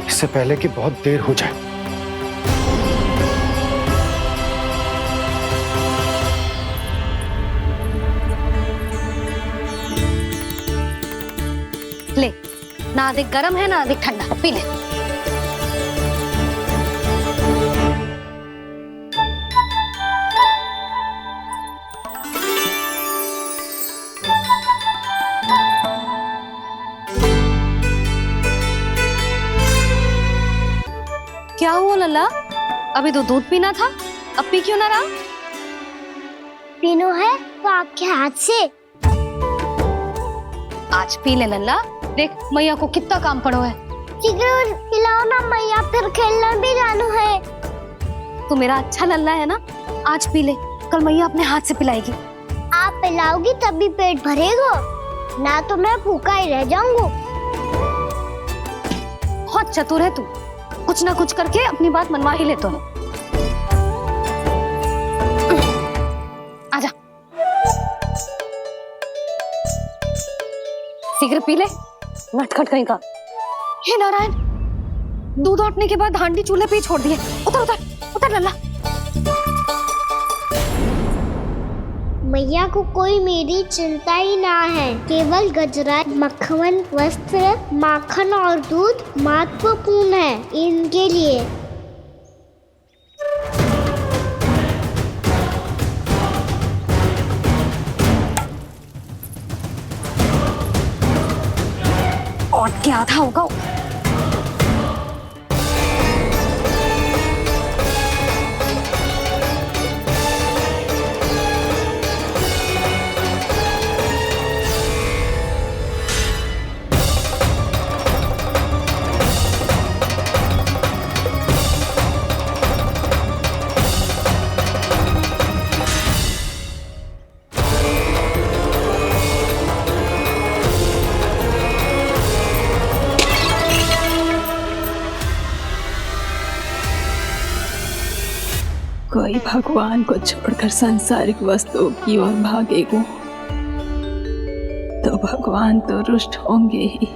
इससे पहले कि बहुत देर हो जाए। ले, ना अधिक गर्म है ना अधिक ठंडा, पी ले। क्या हुआ लल्ला? अभी तो दूध पीना था, अब पी क्यों ना रहा? पीनो है तो आपके हाथ से। आज पी ले लल्ला, देख मैया को कितना काम पड़ो है। शीघ्र पिलाओ ना मैया, फिर खेलना भी जानो है। तू मेरा अच्छा लल्ला है ना, आज पी ले, कल मैया अपने हाथ से पिलाएगी। आप पिलाओगी तभी पेट भरेगा, ना तो मैं भूखा ही रह जाऊंगा। बहुत चतुर है तू, कुछ ना कुछ करके अपनी बात मनवा ही लेता है। आजा, शीघ्र पी ले, नटखट कहीं का। हे नारायण, दूध औटने के बाद हांडी चूल्हे पे ही छोड़ दिए। उतर उतर उतर लल्ला। मैया को कोई मेरी चिंता ही ना है, केवल गजरा, मक्खन, वस्त्र, माखन और दूध महत्वपूर्ण है इनके लिए। और क्या था होगा? कोई भगवान को छोड़कर सांसारिक वस्तुओं की ओर भागेगा तो भगवान तो रुष्ट होंगे ही,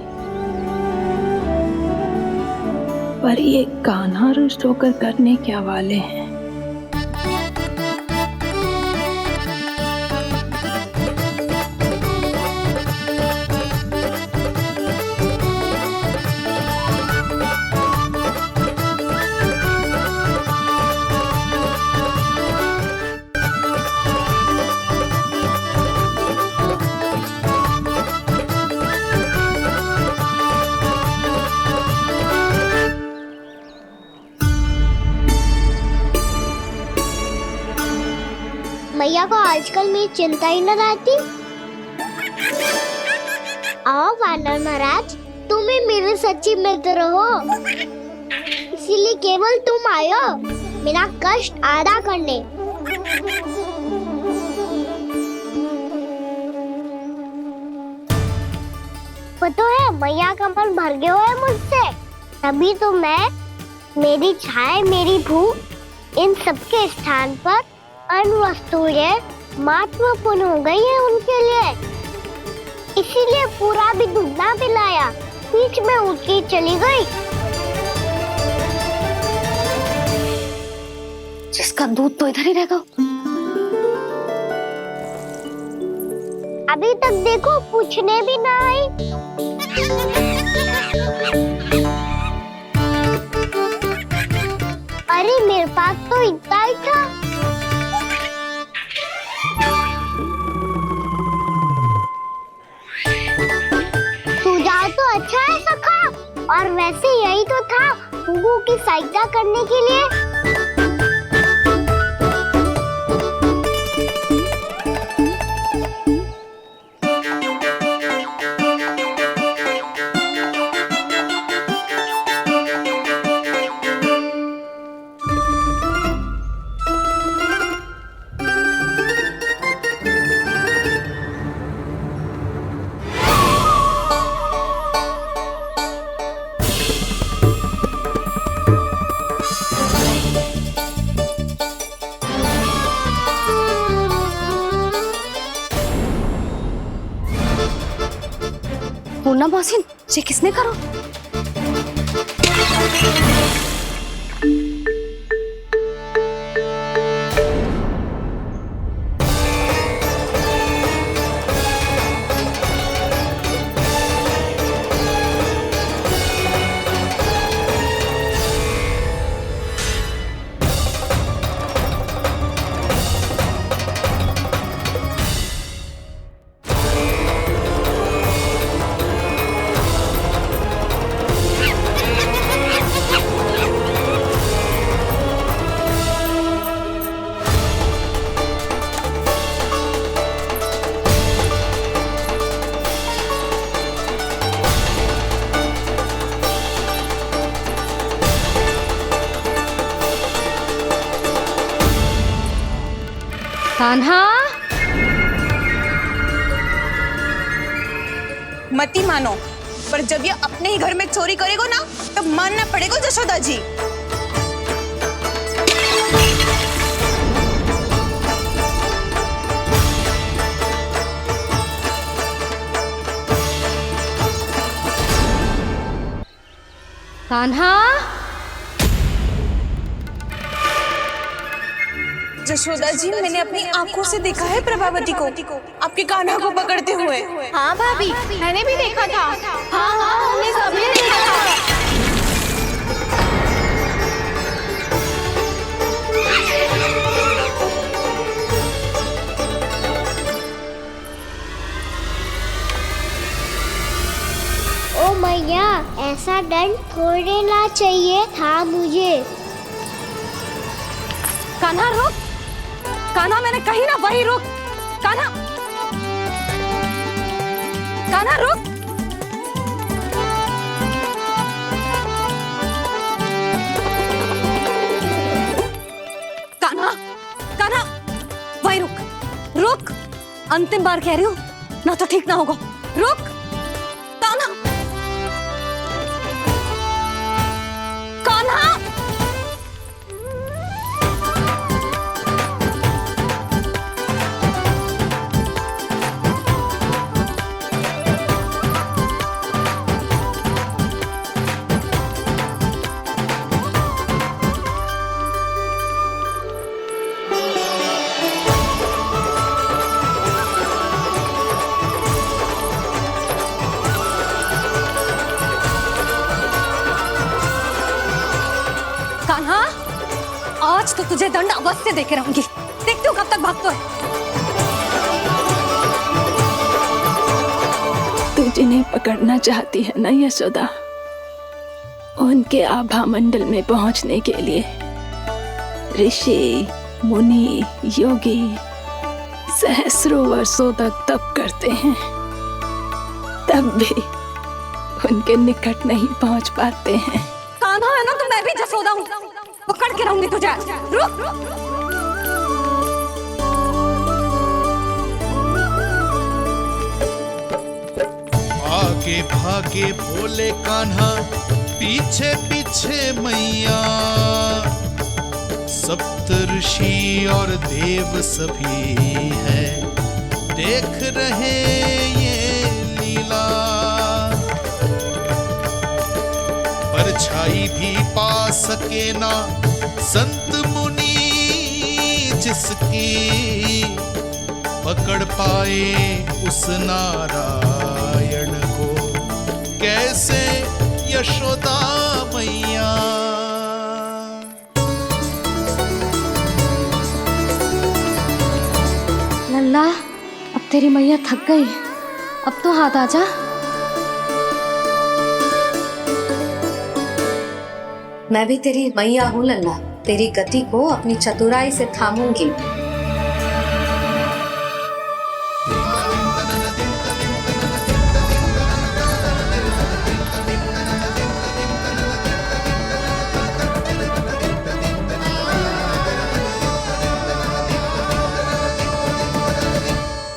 पर ये कान्हा रुष्ट होकर करने क्या वाले हैं? मैया को आजकल मेरी चिंता ही न रहती। आओ वानर महाराज, तुम ही मेरे सच्ची मित्र हो, इसीलिए केवल तुम आयो मेरा कष्ट आधा करने। पता है मैया का मन भर गया है मुझसे, तभी तो मैं, मेरी छाया, मेरी भूख, इन सबके स्थान पर अन्य वस्तुएं महत्वपूर्ण हो गई है उनके लिए। इसीलिए पूरा भी दूध ना पिलाया, बीच में उठ के चली गई। जिसका दूध तो इधर ही रहेगा। अभी तक देखो पूछने भी ना आई। अरे मेरे पास तो इतना ही था। सुझाव तो अच्छा है सखा, और वैसे यही तो था गुगु की सहायता करने के लिए। पूर्णा मौसी, ये किसने करो? कान्हा, मती मानो, पर जब ये अपने ही घर में चोरी करेगा ना, तब मानना पड़ेगा जशोदा जी। कान्हा, जशोदा जी, मैंने अपनी आंखों से देखा है प्रभावती को आपके कान्हा को पकड़ते हुए। हाँ भाभी, मैंने भी देखा था। हाँ हाँ, हमने सभी देखा था। ओ मैया, ऐसा दंड थोड़े ना चाहिए था मुझे। कान्हा रुक, कान्हा, मैंने कही ना वही रुक। कान्हा, कान्हा रुक। कान्हा, कान्हा, वही रुक, रुक। अंतिम बार कह रही हूँ, ना तो ठीक ना होगा। रुक कान्हा, कान्हा, आज तो तुझे दंड अवश्य देके रहूंगी। देखती हूँ कब तक भागते है। तू जिन्हें पकड़ना चाहती है ना यशोदा, उनके आभा मंडल में पहुंचने के लिए ऋषि, मुनि, योगी सहस्रों वर्षों तक तप करते हैं, तब भी उनके निकट नहीं पहुंच पाते हैं। कान्हा है ना तो मैं भी जसोदा हूँ, पकड़ के रहूंगी तुझे। रुक। आगे भागे भोले कान्हा, पीछे पीछे मैया, सप्त ऋषि और देव सभी है देख रहे ये लीला। परछाई भी पा सके ना संत मुनि जिसकी, पकड़ पाए उस नारायण को कैसे यशोदा मैया। लल्ला, अब तेरी मैया थक गई, अब तो हाथ आजा। मैं भी तेरी मैया हूँ लल्ला, तेरी गति को अपनी चतुराई से थामूंगी।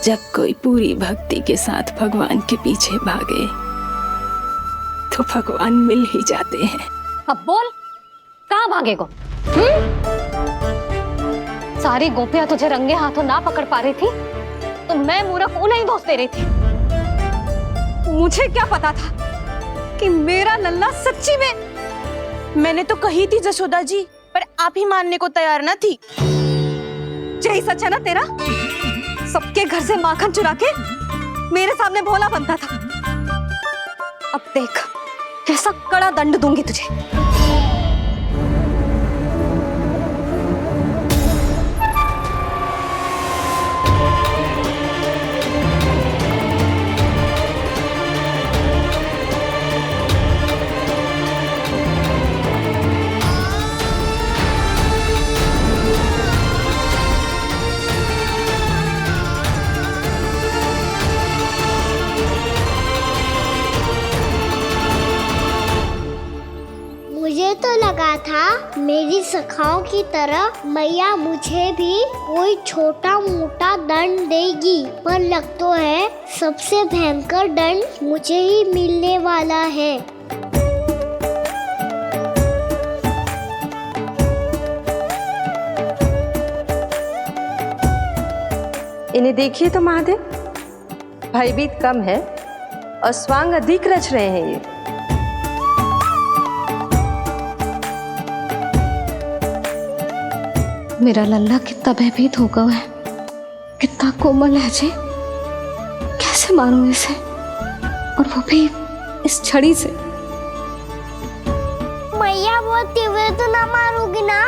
जब कोई पूरी भक्ति के साथ भगवान के पीछे भागे तो भगवान मिल ही जाते हैं। अब बोल, कहाँ भागेगो? सारी गोपियां तुझे रंगे हाथों ना पकड़ पा रही थी तो मैं मूर्ख उन्हें ही दोष दे रही थी। मुझे क्या पता था कि मेरा लल्ला सच्ची में। मैंने तो कही थी जसोदा जी, पर आप ही मानने को तैयार न थी। यही सच है ना तेरा? सबके घर से माखन चुरा के मेरे सामने भोला बनता था। अब देख कैसा कड़ा दंड दूंगी तुझे। मुझे तो लगा था मेरी सखाओं की तरह मैया मुझे भी कोई छोटा मोटा दंड देगी, पर लग तो है सबसे भयंकर दंड मुझे ही मिलने वाला है। इन्हें देखिए तो महादेव, भयभीत कम है और स्वांग अधिक रच रहे हैं ये। मेरा लल्ला कितना भयभीत होगा है, कितना कोमल है जी। कैसे मारूं इसे, और वो भी इस छड़ी से। मैया बहुत तीव्र तो ना मारोगी ना?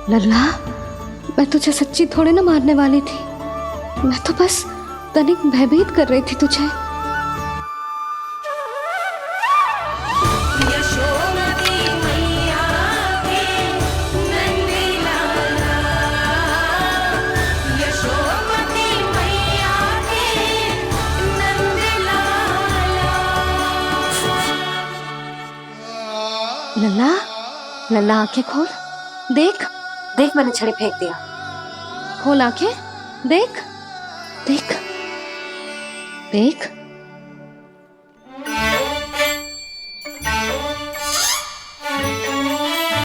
लल्ला, मैं तुझे सच्ची थोड़ी ना मारने वाली थी, मैं तो बस तनिक भयभीत कर रही थी तुझे। लल्ला, लल्ला आंखें खोल, देख देख मैंने छड़ी फेंक दिया। खोल आंखें, देख देख देख।